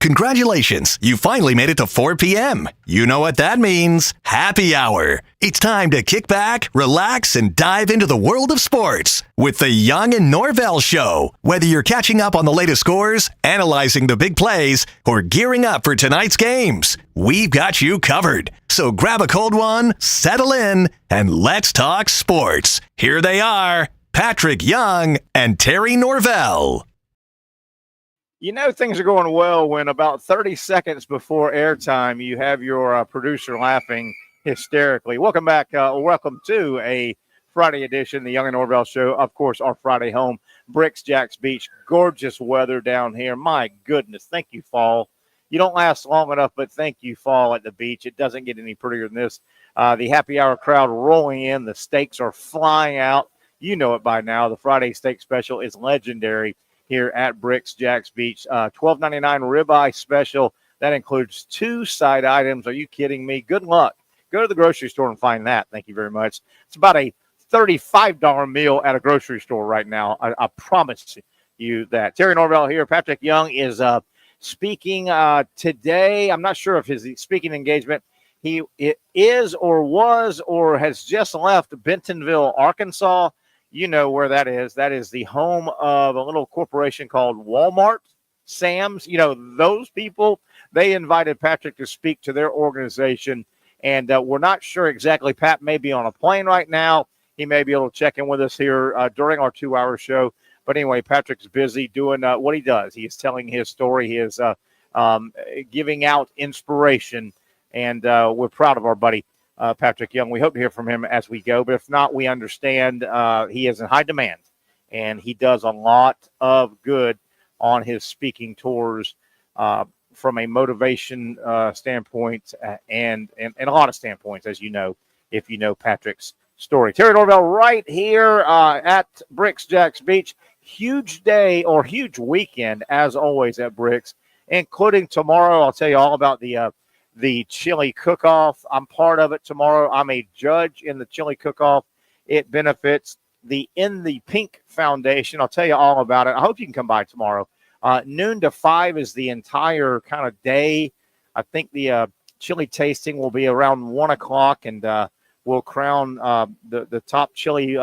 Congratulations, you finally made it to 4 p.m. You know what that means. Happy hour. It's time to kick back, relax, and dive into the world of sports with the Young Norvelle Show. Whether you're catching up on the latest scores, analyzing the big plays, or gearing up for tonight's games, we've got you covered. So grab a cold one, settle in, and let's talk sports. Here they are, Patrick Young and Terry Norvelle. You know things are going well when about 30 seconds before airtime, you have your producer laughing hysterically. Welcome back. Welcome to a Friday edition, the Young Norvelle Show. Of course, our Friday home, Brix, Jax Beach. Gorgeous weather down here. My goodness. Thank you, fall. You don't last long enough, but thank you, fall at the beach. It doesn't get any prettier than this. The happy hour crowd rolling in. The steaks are flying out. You know it by now. The Friday steak special is legendary here at Brix, Jax Beach. $12.99 ribeye special. That includes 2 side items. Are you kidding me? Good luck. Go to the grocery store and find that. Thank you very much. It's about a $35 meal at a grocery store right now. I promise you that. Terry Norvelle here. Patrick Young is speaking today. I'm not sure if his speaking engagement, it is or was or has just left Bentonville, Arkansas. You know where that is. That is the home of a little corporation called Walmart, Sam's. You know, those people, they invited Patrick to speak to their organization. And we're not sure exactly. Pat may be on a plane right now. He may be able to check in with us here during our 2-hour show. But anyway, Patrick's busy doing what he does. He is telling his story. He is giving out inspiration. And we're proud of our buddy, Patrick Young. We hope to hear from him as we go, but if not, we understand he is in high demand, and he does a lot of good on his speaking tours from a motivation standpoint and a lot of standpoints, as you know, if you know Patrick's story. Terry Norvelle right here at Brix, Jax Beach. Huge day or huge weekend, as always, at Brix, including tomorrow. I'll tell you all about the chili cook-off. I'm part of it tomorrow. I'm a judge in the chili cook-off. It benefits the In the Pink Foundation. I'll tell you all about it. I hope you can come by tomorrow. Noon to 5 is the entire kind of day. I think the chili tasting will be around 1 o'clock, and we'll crown the top chili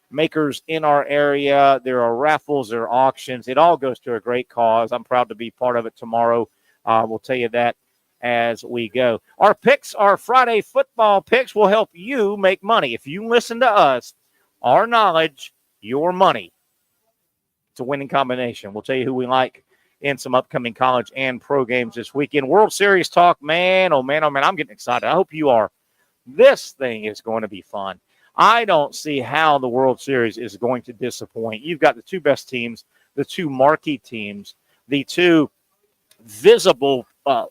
makers in our area. There are raffles, there are auctions. It all goes to a great cause. I'm proud to be part of it tomorrow. We'll tell you that as we go. Our picks, our Friday football picks, will help you make money. If you listen to us, our knowledge, your money. It's a winning combination. We'll tell you who we like in some upcoming college and pro games this weekend. World Series talk, man, oh man, I'm getting excited. I hope you are. This thing is going to be fun. I don't see how the World Series is going to disappoint. You've got the 2 best teams, the 2 marquee teams, the 2 visible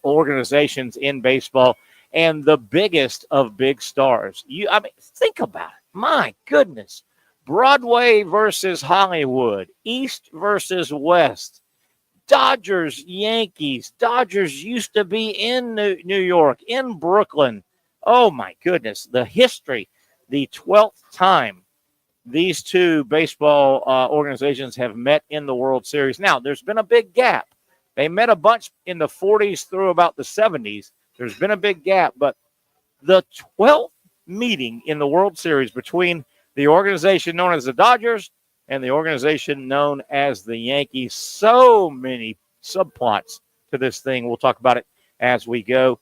organizations in baseball, and the biggest of big stars. Think about it. My goodness. Broadway versus Hollywood, East versus West, Dodgers, Yankees. Dodgers used to be in New York, in Brooklyn. Oh, my goodness. The history, the 12th time these 2 baseball organizations have met in the World Series. Now, there's been a big gap. They met a bunch in the 40s through about the 70s. There's been a big gap, but the 12th meeting in the World Series between the organization known as the Dodgers and the organization known as the Yankees. So many subplots to this thing. We'll talk about it as we go.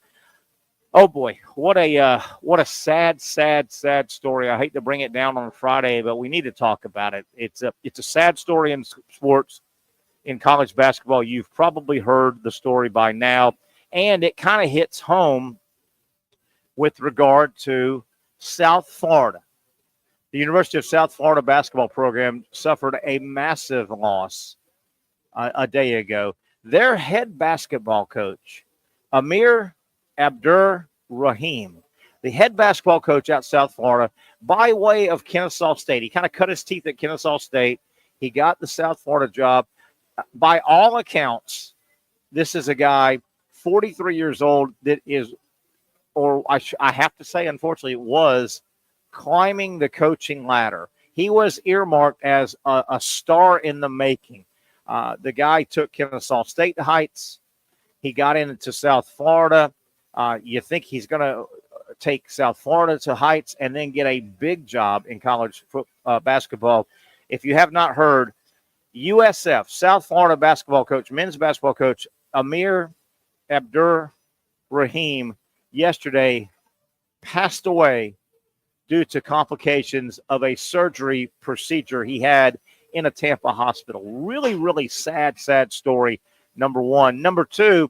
Oh boy, what a sad story. I hate to bring it down on Friday, but we need to talk about it. It's a sad story in sports. In college basketball, you've probably heard the story by now, and it kind of hits home with regard to South Florida. The University of South Florida basketball program suffered a massive loss a day ago. Their head basketball coach, Amir Abdur-Rahim, the head basketball coach out South Florida, by way of Kennesaw State. He kind of cut his teeth at Kennesaw State. He got the South Florida job. By all accounts, this is a guy, 43 years old, that is, or I have to say, unfortunately, was climbing the coaching ladder. He was earmarked as a star in the making. The guy took Kennesaw State to heights. He got into South Florida. You think he's going to take South Florida to heights and then get a big job in college basketball. If you have not heard, USF, South Florida basketball coach, men's basketball coach, Amir Abdur-Rahim, yesterday passed away due to complications of a surgery procedure he had in a Tampa hospital. Really, really sad story, number one. Number two,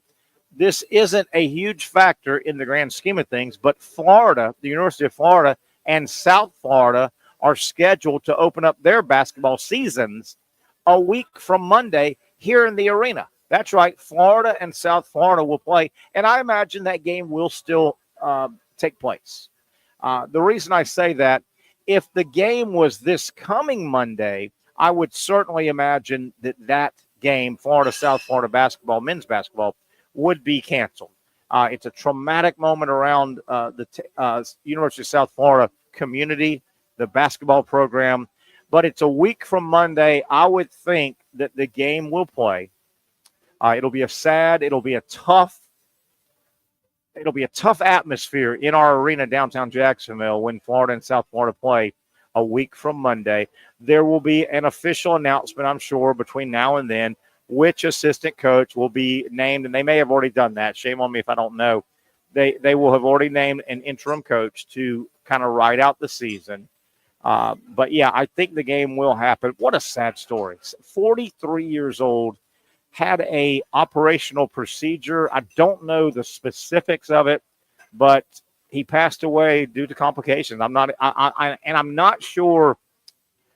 this isn't a huge factor in the grand scheme of things, but Florida, the University of Florida and South Florida are scheduled to open up their basketball seasons a week from Monday here in the arena. That's right. Florida and South Florida will play, and I imagine that game will still take place. The reason I say that, if the game was this coming Monday, I would certainly imagine that game, Florida-South Florida basketball, men's basketball, would be canceled. It's a traumatic moment around the University of South Florida community, the basketball program. But it's a week from Monday. I would think that the game will play. It'll be a tough atmosphere in our arena downtown Jacksonville when Florida and South Florida play a week from Monday. There will be an official announcement, I'm sure, between now and then, which assistant coach will be named, and they may have already done that. Shame on me if I don't know. They will have already named an interim coach to kind of ride out the season. But, yeah, I think the game will happen. What a sad story. 43 years old, had a operational procedure. I don't know the specifics of it, but he passed away due to complications. I'm not sure,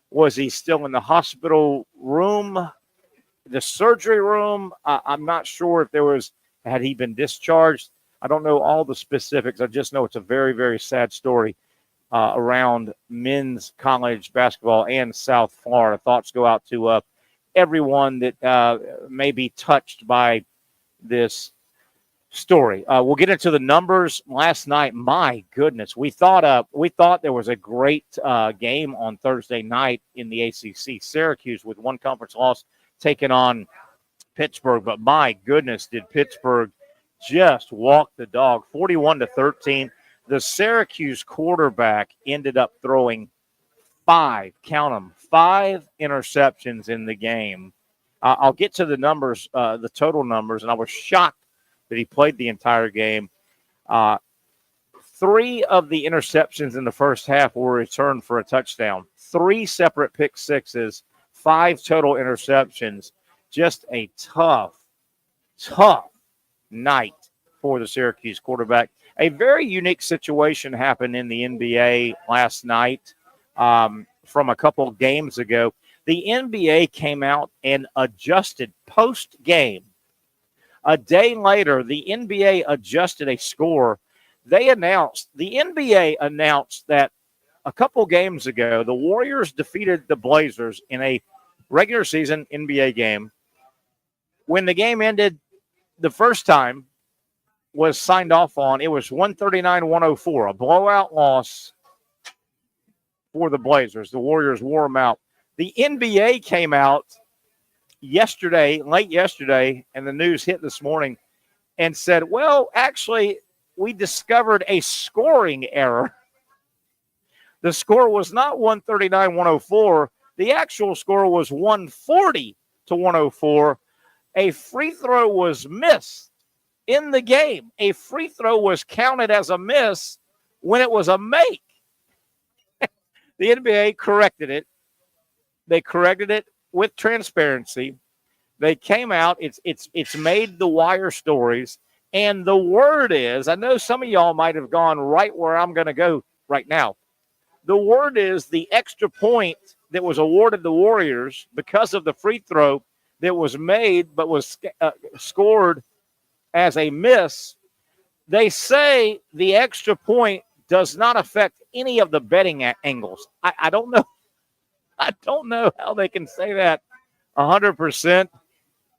was he still in the hospital room, the surgery room? I'm not sure if had he been discharged. I don't know all the specifics. I just know it's a very, very sad story around men's college basketball and South Florida. Thoughts go out to everyone that may be touched by this story. We'll get into the numbers. Last night, my goodness, we thought there was a great game on Thursday night in the ACC. Syracuse with one conference loss taking on Pittsburgh, but my goodness, did Pittsburgh just walk the dog, 41-13. The Syracuse quarterback ended up throwing 5 interceptions in the game. I'll get to the numbers, the total numbers, and I was shocked that he played the entire game. 3 of the interceptions in the first half were returned for a touchdown. 3 separate pick sixes, 5 total interceptions. Just a tough night for the Syracuse quarterback. A very unique situation happened in the NBA last night from a couple of games ago. The NBA came out and adjusted post-game. A day later, the NBA adjusted a score. The NBA announced that a couple games ago, the Warriors defeated the Blazers in a regular season NBA game. When the game ended the first time, was signed off on, it was 139-104, a blowout loss for the Blazers. The Warriors wore them out. The NBA came out late yesterday, and the news hit this morning, and said, well, actually, we discovered a scoring error. The score was not 139-104. The actual score was 140-104. A free throw was missed in the game. A free throw was counted as a miss when it was a make. The NBA corrected it. They corrected it with transparency. They came out. It's made the wire stories. And the word is, I know some of y'all might have gone right where I'm going to go right now. The word is the extra point that was awarded the Warriors because of the free throw that was made but was scored as a miss. They say the extra point does not affect any of the betting angles. I don't know. I don't know how they can say that 100%.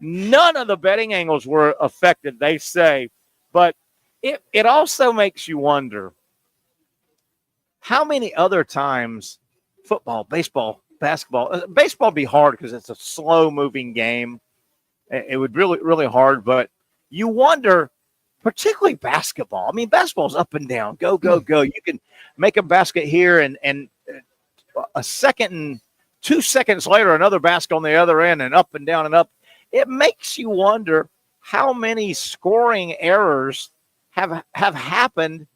None of the betting angles were affected, they say. But it also makes you wonder how many other times football, baseball, basketball, baseball would be hard because it's a slow-moving game. It would really, really hard. But you wonder, particularly basketball. I mean, basketball's up and down, go, go, go. You can make a basket here and a second and 2 seconds later, another basket on the other end and up and down and up. It makes you wonder how many scoring errors have happened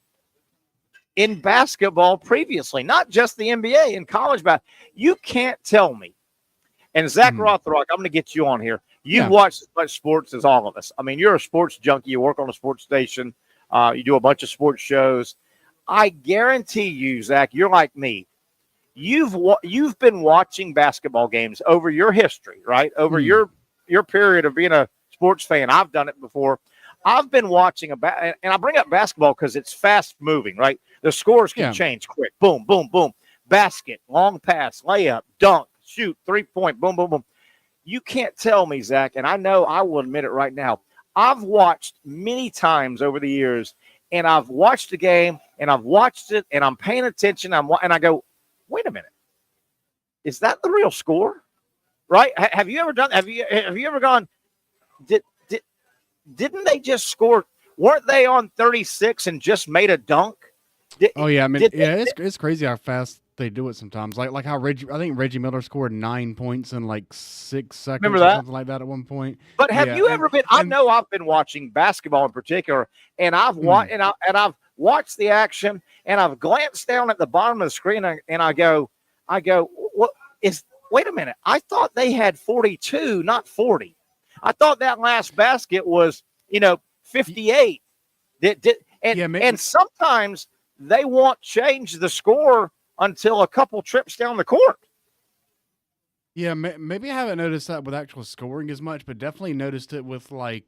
in basketball previously, not just the NBA, in college basketball. You can't tell me. And Zach Rothrock, I'm going to get you on here. You've watched as much sports as all of us. I mean, you're a sports junkie. You work on a sports station. You do a bunch of sports shows. I guarantee you, Zach, you're like me. You've been watching basketball games over your history, right? Over your period of being a sports fan. I've done it before. I've been watching and I bring up basketball because it's fast moving, right? The scores can change quick. Boom, boom, boom. Basket, long pass, layup, dunk, shoot, 3-point, boom, boom, boom. You can't tell me, Zach, and I know I will admit it right now. I've watched many times over the years, and I've watched the game, and I've watched it, and I'm paying attention, and I go, wait a minute. Is that the real score? Right? Have you ever done? Have you ever gone? Didn't they just score? Weren't they on 36 and just made a dunk? It's crazy how fast they do it sometimes. Like how I think Reggie Miller scored 9 points in like 6 seconds. Remember that? Or something like that at one point. But have you ever been? I know I've been watching basketball in particular, and I've watched the action, and I've glanced down at the bottom of the screen, and I go, what is? Wait a minute! I thought they had 42, not 40. I thought that last basket was 58. And sometimes they won't change the score until a couple trips down the court. Yeah, maybe I haven't noticed that with actual scoring as much, but definitely noticed it with like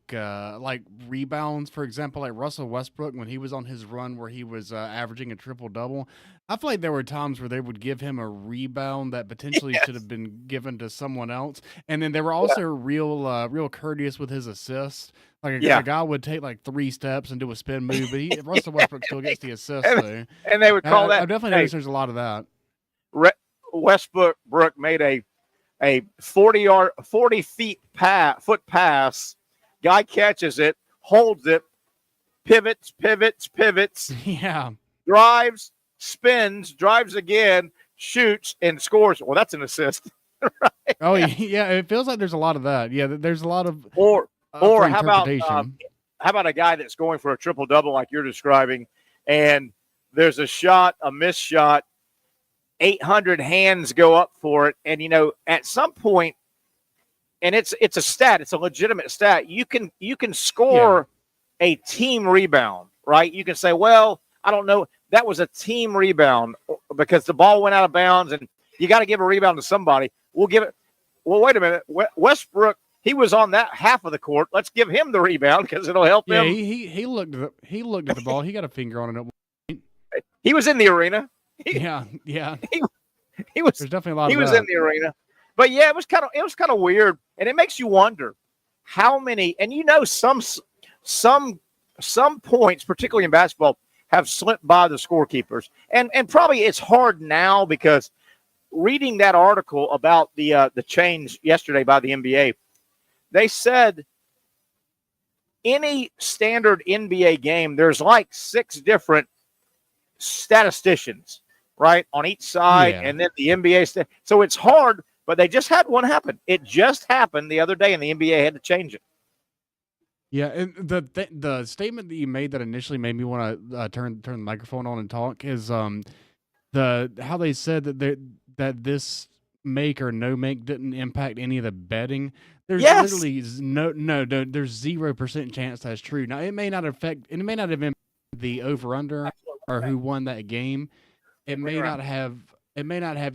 rebounds, for example, like Russell Westbrook when he was on his run where he was averaging a triple-double. I feel like there were times where they would give him a rebound that potentially should have been given to someone else, and then they were also real courteous with his assists. Like a guy would take like 3 steps and do a spin move, but Russell Westbrook still gets the assist. And they would call that. I've definitely noticed there's a lot of that. Westbrook made a 40 foot pass. Guy catches it, holds it, pivots. Yeah. Drives, spins, drives again, shoots, and scores. Well, that's an assist. Right? Oh, yeah. It feels like there's a lot of that. Yeah, there's a lot of or how about a guy that's going for a triple-double like you're describing, and there's a missed shot, 800 hands go up for it, and at some point, and it's a stat, it's a legitimate stat. You can score a team rebound, right? You can say, well, I don't know, that was a team rebound because the ball went out of bounds, and you got to give a rebound to somebody. We'll give it. Well, wait a minute, Westbrook. He was on that half of the court. Let's give him the rebound because it'll help him. Yeah, he looked at the ball. He got a finger on it. He was in the arena. Yeah. He was. There's definitely a lot. He was in the arena, but yeah, it was kind of weird, and it makes you wonder how many. And some points, particularly in basketball, have slipped by the scorekeepers, and probably it's hard now because reading that article about the change yesterday by the NBA. They said any standard NBA game, there's like 6 different statisticians, right, on each side, and then the NBA. So it's hard, but they just had one happen. It just happened the other day, and the NBA had to change it. Yeah, and the statement that you made that initially made me want to turn the microphone on and talk is how they said that this make or no make didn't impact any of the betting. There's literally there's 0% chance that's true. Now it may not have impacted the over under or who won that game. It may not have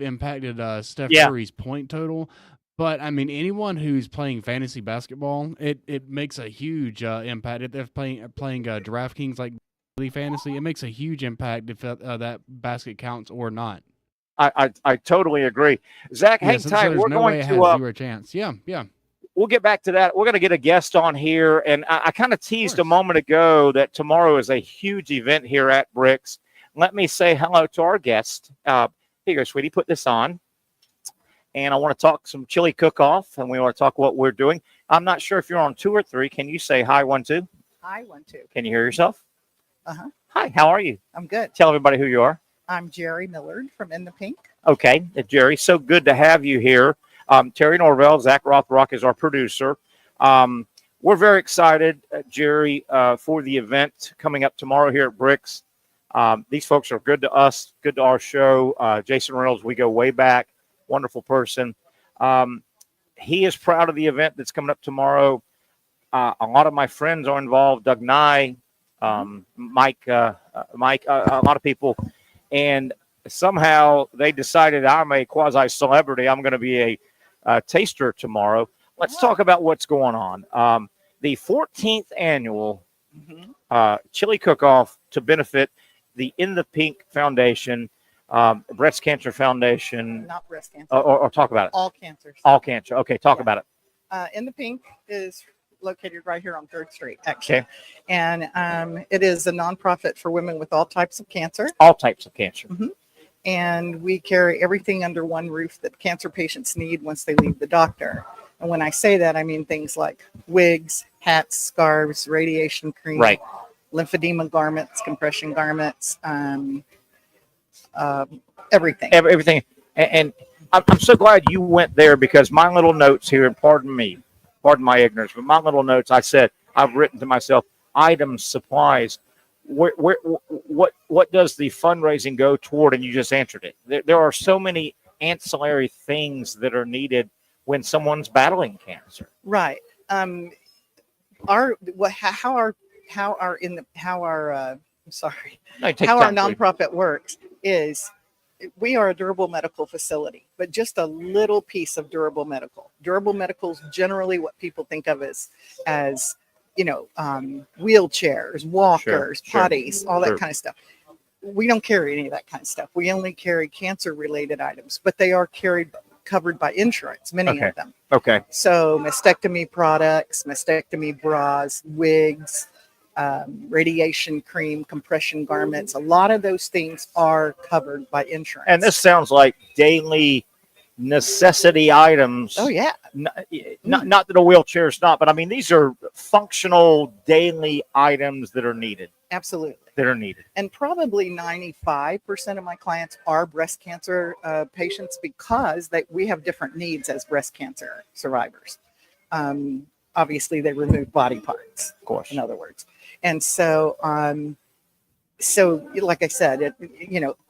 impacted Steph Curry's point total. But I mean, anyone who's playing fantasy basketball, it makes a huge impact. If they're playing DraftKings like daily fantasy, it makes a huge impact if that basket counts or not. I totally agree. Zach, hang tight. We're going to zero chance. Yeah. We'll get back to that. We're going to get a guest on here, and I kind of teased a moment ago that tomorrow is a huge event here at Brix. Let me say hello to our guest. Here you go, sweetie. Put this on. And I want to talk some chili cook-off, and we want to talk what we're doing. I'm not sure if you're on 2 or 3. Can you say hi, 1, 2? Hi, 1, 2. Can you hear yourself? Uh-huh. Hi, how are you? I'm good. Tell everybody who you are. I'm Jerry Millard from In the Pink. Okay, Jerry, so good to have you here. Terry Norvelle, Zach Rothrock is our producer. We're very excited, Jerry, for the event coming up tomorrow here at Brix. These folks are good to us, good to our show. Jason Reynolds, we go way back, wonderful person. He is proud of the event that's coming up tomorrow. A lot of my friends are involved, Doug Nye, Mike, a lot of people. And somehow they decided I'm a quasi-celebrity. I'm going to be a taster tomorrow. Let's talk about what's going on. The 14th annual chili cook-off to benefit the In the Pink Foundation, Breast Cancer Foundation. Not breast cancer. Or talk about it. All cancers. All cancer. Okay, talk about it. In the Pink is located right here on 3rd Street, actually. Okay. And it is a nonprofit for women with all types of cancer. All types of cancer. And we carry everything under one roof that cancer patients need once they leave the doctor. And when I say that, I mean things like wigs, hats, scarves, radiation cream, Right. lymphedema garments, compression garments, everything. Everything. And I'm so glad you went there, because my little notes here, and pardon my ignorance, but my little notes, I said, I've written to myself, items, supplies. What does the fundraising go toward? And you just answered it. There are so many ancillary things that are needed when someone's battling cancer. Right. How our nonprofit works is we are a durable medical facility, but just a little piece of durable medical. Durable medical is generally what people think of as wheelchairs, walkers, potties, all that kind of stuff. We don't carry any of that kind of stuff. We only carry cancer-related items, but they are covered by insurance, many of them. Okay. So mastectomy products, mastectomy bras, wigs, radiation cream, compression garments, a lot of those things are covered by insurance. And this sounds like daily necessity items. Oh, yeah. Not that a wheelchair is not, but I mean, these are functional daily items that are needed. Absolutely. That are needed. And probably 95% of my clients are breast cancer patients, because we have different needs as breast cancer survivors. Obviously, they remove body parts, of course, in other words. And so, like I said,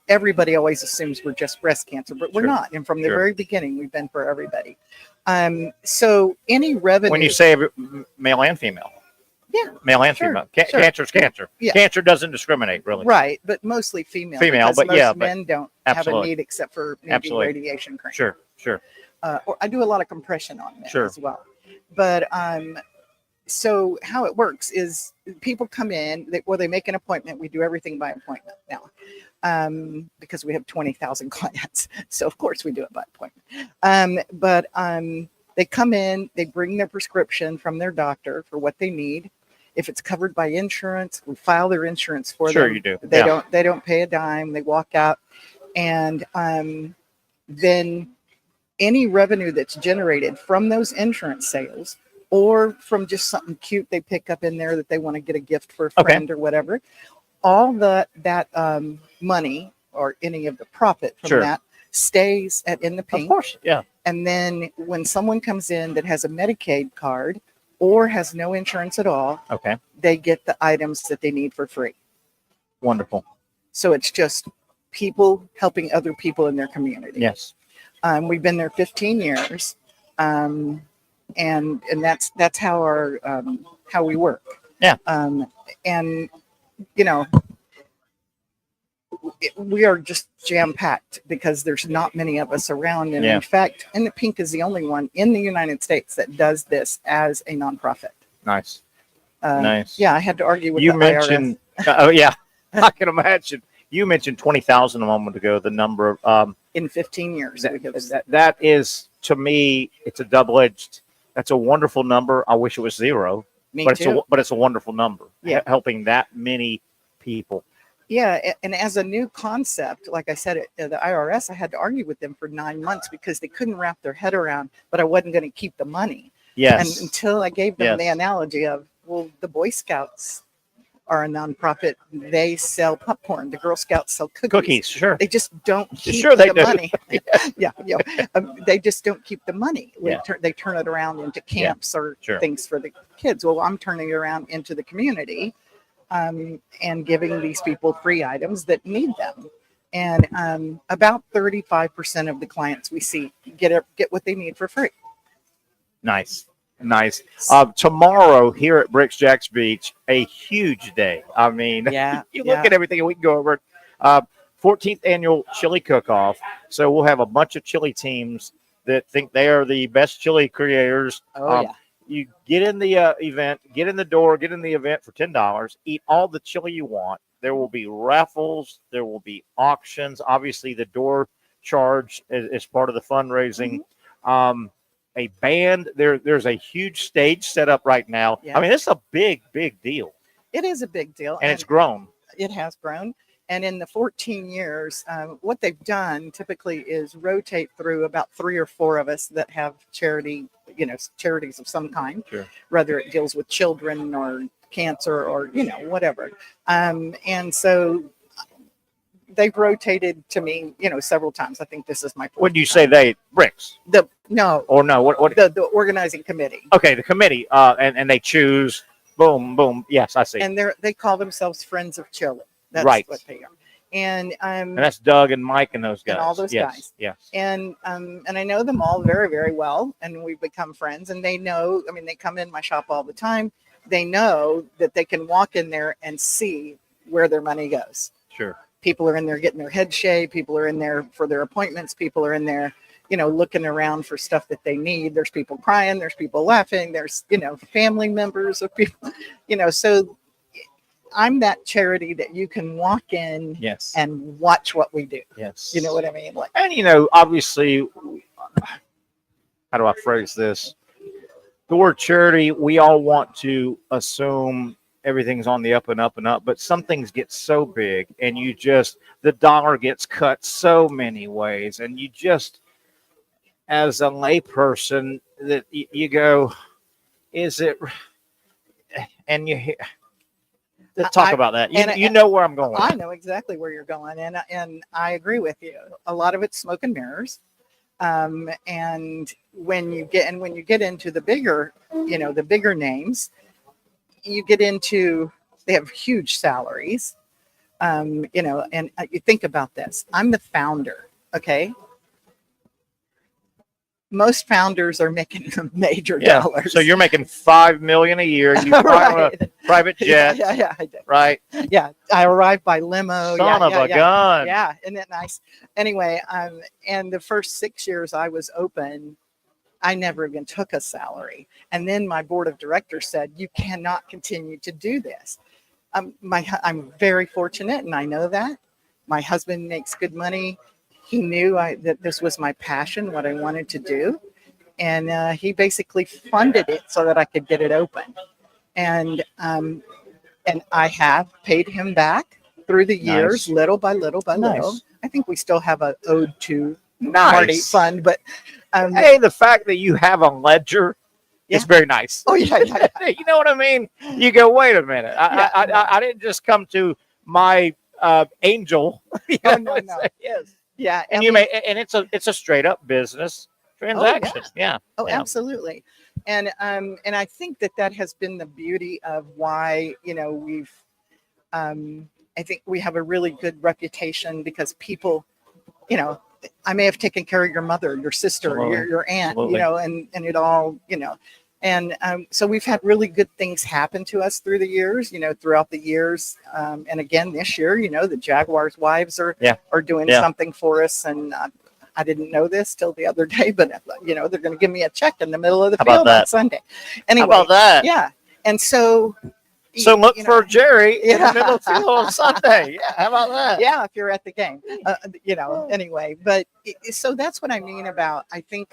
everybody always assumes we're just breast cancer, but we're not. And from the very beginning, we've been for everybody. So any revenue. When you say male and female. Yeah. Male and female. Cancer is cancer. Yeah. Cancer doesn't discriminate, really. Right. But mostly female. But most men don't have a need except for maybe radiation cream. Sure. Or I do a lot of compression on men as well. But so how it works is people come in, they make an appointment. We do everything by appointment now, because we have 20,000 clients. So of course we do it by appointment. But they come in, they bring their prescription from their doctor for what they need. If it's covered by insurance, we file their insurance for them. Sure, you do. They don't pay a dime. They walk out, and then any revenue that's generated from those insurance sales, or from just something cute they pick up in there that they want to get a gift for a friend or whatever, all that money or any of the profit from that stays In the Pink. Of course, yeah. And then when someone comes in that has a Medicaid card or has no insurance at all, they get the items that they need for free. Wonderful. So it's just people helping other people in their community. Yes. We've been there 15 years. And that's how how we work. Yeah. And we are just jam-packed because there's not many of us around. And in fact, In the Pink is the only one in the United States that does this as a nonprofit. Nice. Yeah, I had to argue with you the mentioned, IRS. I can imagine. You mentioned 20,000 a moment ago, the number of... in 15 years. That is, to me, it's a double-edged, that's a wonderful number. I wish it was zero. Me but too. It's a wonderful number. Yeah. Helping that many people. Yeah, and as a new concept, like I said, the IRS, I had to argue with them for 9 months because they couldn't wrap their head around, but I wasn't going to keep the money. Yes. And until I gave them the Yes. analogy of, well, the Boy Scouts are a nonprofit. They sell popcorn. The Girl Scouts sell cookies. Sure. They just don't keep Sure they the do. money. Yeah. They just don't keep the money. Yeah. They turn it around into camps or Sure. things for the kids. Well, I'm turning it around into the community and giving these people free items that need them. And about 35% of the clients we see get what they need for free. Nice. Tomorrow here at Brixx Jax Beach, a huge day. I mean, you look at everything, and we can go over it. 14th annual chili cook-off. So we'll have a bunch of chili teams that think they are the best chili creators. You get in the event, get in the event for $10, eat all the chili you want. There will be raffles. There will be auctions. Obviously, the door charge is part of the fundraising. Mm-hmm. A band. There's a huge stage set up right now. Yeah. I mean, it's a big deal. It is a big deal. And it's grown. It has grown. And in the 14 years, what they've done typically is rotate through about 3 or 4 of us that have charities of some kind, sure. Whether it deals with children or cancer or, whatever. And so they've rotated to me, several times. I think this is my 4th When you say they, Brix? What the organizing committee. Okay, the committee, and they choose, boom. Yes, I see. And they call themselves Friends of Chili. That's what they are. And that's Doug and Mike and those guys. And all those guys. Yes. And I know them all very, very well, and we've become friends. And they know, they come in my shop all the time. They know that they can walk in there and see where their money goes. Sure. People are in there getting their head shaved. People are in there for their appointments. People are in there, looking around for stuff that they need. There's people crying. There's people laughing. There's, family members of people, so I'm that charity that you can walk in and watch what we do. Yes. You know what I mean? And, obviously, how do I phrase this? The word charity, we all want to assume everything's on the up and up and up, but some things get so big and the dollar gets cut so many ways. And you just, as a layperson, that you go, is it, and you talk about that. You know where I'm going. I know exactly where you're going. And I agree with you. A lot of it's smoke and mirrors. And when you get into the bigger, the bigger names, you get into, they have huge salaries, and you think about this. I'm the founder. Okay. Most founders are making major dollars. So you're making $5 million a year. You fly a private jet. Yeah, I did. Right. Yeah, I arrived by limo. Son of a gun. Yeah, isn't that nice? Anyway, and the first 6 years I was open, I never even took a salary. And then my board of directors said, "You cannot continue to do this." I'm very fortunate, and I know that. My husband makes good money. He knew that this was my passion, what I wanted to do. And he basically funded it so that I could get it open. And I have paid him back through the years, little by little by little. I think we still have an ode to party fund. But hey, the fact that you have a ledger is very nice. Oh, yeah. You know what I mean? You go, wait a minute. I didn't just come to my angel. No. Yes. Yeah, and it's a straight up business transaction. Absolutely. And I think that has been the beauty of why we've I think we have a really good reputation because people, I may have taken care of your mother, your sister, your aunt, and it all, and so we've had really good things happen to us through the years, throughout the years. And again, this year, the Jaguars' wives are doing something for us. And I didn't know this till the other day, but they're going to give me a check in the middle of the field on Sunday. Anyway, how about that? Yeah. And so look for Jerry in the middle of the field on Sunday. Yeah. How about that? Yeah. If you're at the game, anyway, but so that's what I mean about, I think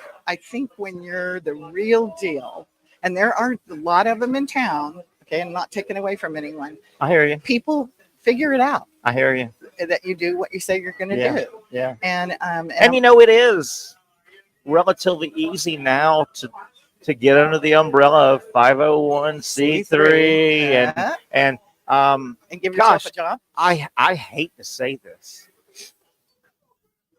when you're the real deal, and there are a lot of them in town. Okay. I'm not taking away from anyone. I hear you. People figure it out. I hear you. That you do what you say you're going to do. Yeah. And it is relatively easy now to to get under the umbrella of 501c3 and give yourself gosh, a job. I hate to say this.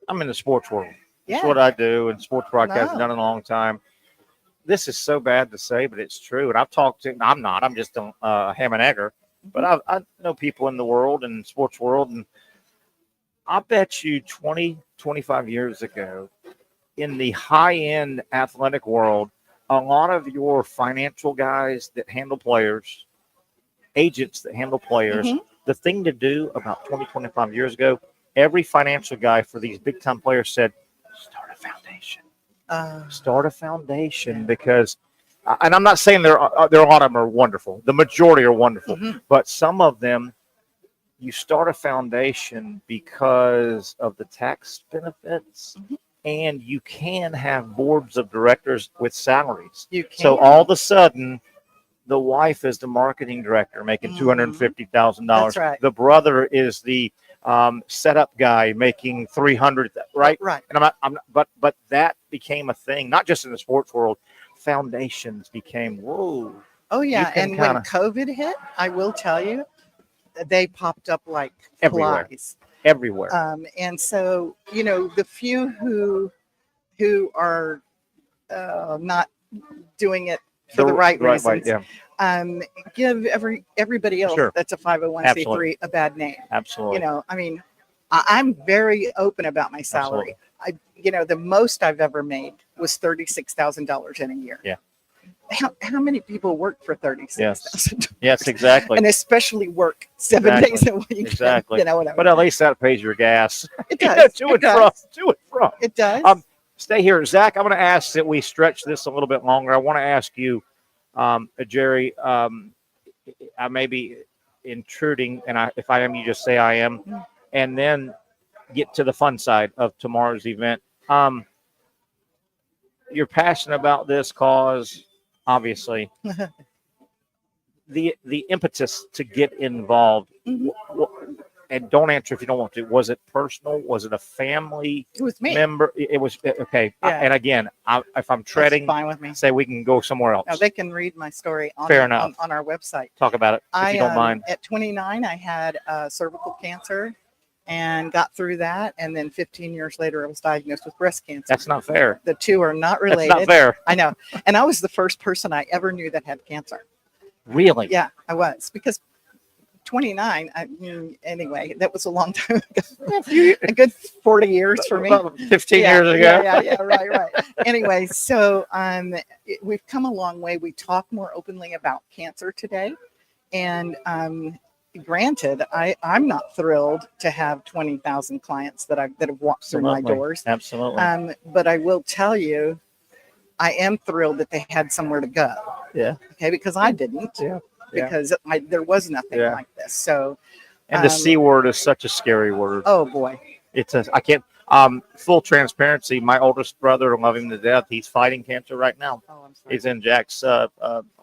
I'm in the sports world. That's Yeah. what I do, and sports broadcasting No. done in a long time. This is so bad to say, but it's true. And I've talked to, I'm just a ham and egger, but I know people in the world and sports world, and I bet you 20, 25 years ago, in the high-end athletic world, a lot of your financial guys that handle players, agents that handle players, the thing to do about 20, 25 years ago, every financial guy for these big-time players said, start a foundation. Start a foundation because, and I'm not saying there are a lot of them are wonderful. The majority are wonderful, but some of them, you start a foundation because of the tax benefits, and you can have boards of directors with salaries. You can. So all of a sudden, the wife is the marketing director making $250,000. That's right. The brother is the setup guy making $300,000. Right. Right. And I'm not, but that became a thing, not just in the sports world. Foundations became whoa. Oh yeah, and kinda, when COVID hit, I will tell you, they popped up like everywhere. flies. Everywhere. And so, you know, the few who are not doing it for the right reasons, give everybody else that's a 501c3 a bad name. Absolutely. You know, I mean, I'm very open about my salary. You know, the most I've ever made was $36,000 in a year. Yeah. How many people work for $36,000? Yes, exactly. And especially work 7 days a week. Exactly. You know what I mean? But at least that pays your gas. It does. To and from. It does. Stay here, Zach. I'm going to ask that we stretch this a little bit longer. I want to ask you, Jerry. I may be intruding, and if I am, you just say I am, and then get to the fun side of tomorrow's event. You're passionate about this cause. Obviously, the impetus to get involved, and don't answer if you don't want to. Was it personal? Was it a family It was me. member? It was okay. Yeah. And again, if I'm treading, That's fine with me. say we can go somewhere else. Now they can read my story on, Fair enough. on our website. Talk about it if you don't mind. At 29, I had cervical cancer and got through that. And then 15 years later, I was diagnosed with breast cancer. That's not fair. The two are not related. That's not fair. I know. And I was the first person I ever knew that had cancer. Really? Yeah, I was. Because 29, anyway, that was a long time ago. A good 40 years for me. About 15 years ago. Yeah, right. Anyway, so we've come a long way. We talk more openly about cancer today. And granted, I'm not thrilled to have 20,000 clients that have walked through my doors. Absolutely. But I will tell you, I am thrilled that they had somewhere to go. Yeah. Okay, because I didn't. Yeah. Because there was nothing like this. So, and the C word is such a scary word. Oh boy. I can't. Full transparency. My oldest brother, I love him to death. He's fighting cancer right now. Oh, I'm sorry. He's in Jack's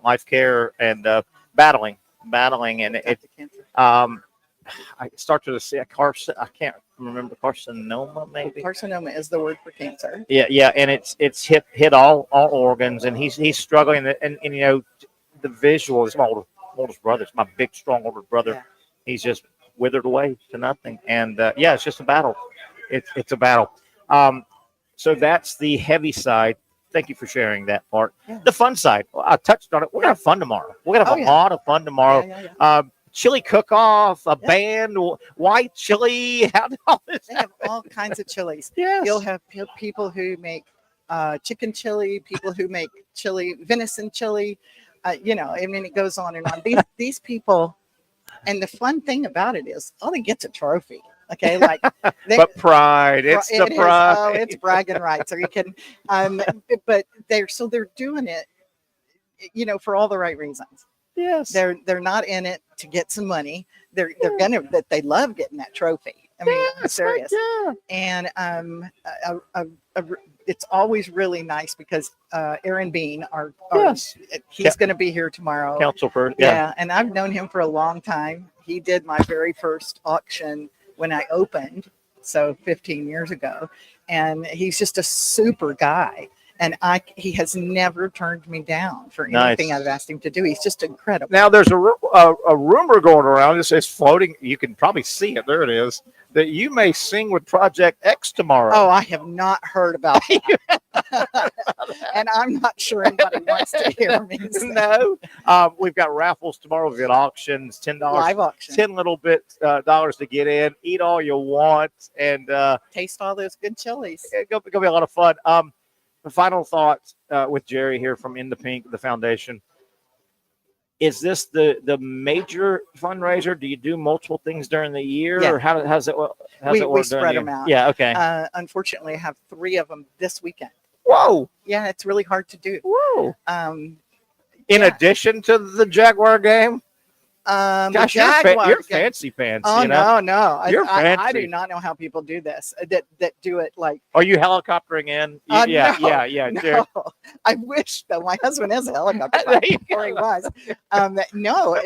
life care and battling, and I start to see a carcinoma. I can't remember carcinoma. Maybe carcinoma is the word for cancer. Yeah, and it's hit all organs, and he's struggling. And you know, the visual is my oldest brother. It's my big, strong older brother. Yeah. He's just withered away to nothing. And it's just a battle. It's a battle. So that's the heavy side. Thank you for sharing that part. Yeah. The fun side. Well, I touched on it. We're gonna have fun tomorrow. We're gonna have a lot of fun tomorrow. Yeah. Chili cook-off, a band, white chili. They have all kinds of chilies. Yes. You'll have people who make chicken chili, people who make chili, venison chili. You know, I mean, it goes on and on. These people, and the fun thing about it is, all they get's a trophy. Okay, like but pride. It's the pride. Oh, it's bragging rights. Are you kidding? But they're doing it, you know, for all the right reasons. Yes, they're not in it to get some money. They're that they love getting that trophy. I mean, I'm serious. And it's always really nice because Aaron Bean, he's going to be here tomorrow. Councilford, and I've known him for a long time. He did my very first auction when I opened, so 15 years ago, and he's just a super guy. And he has never turned me down for anything I've asked him to do. He's just incredible. Now, there's a rumor going around. It's floating. You can probably see it. There it is. That you may sing with Project X tomorrow. Oh, I have not heard about that. And I'm not sure anybody wants to hear me sing. No. We've got raffles tomorrow. We've got auctions, $10. Live auction. 10 little bit dollars to get in. Eat all you want. And taste all those good chilies. It's going to be a lot of fun. The final thoughts with Jerry here from In the Pink, the foundation. Is this the major fundraiser? Do you do multiple things during the year, or how's it work? We spread them out. Yeah, okay. Unfortunately, I have 3 of them this weekend. Whoa! Yeah, it's really hard to do. Whoa! In addition to the Jaguar game. Gosh, you're fancy pants. Oh, you know? no. You're fancy. I do not know how people do this, that do it like. Are you helicoptering in? Yeah. No. I wish, though. My husband is a helicopter before he was. No,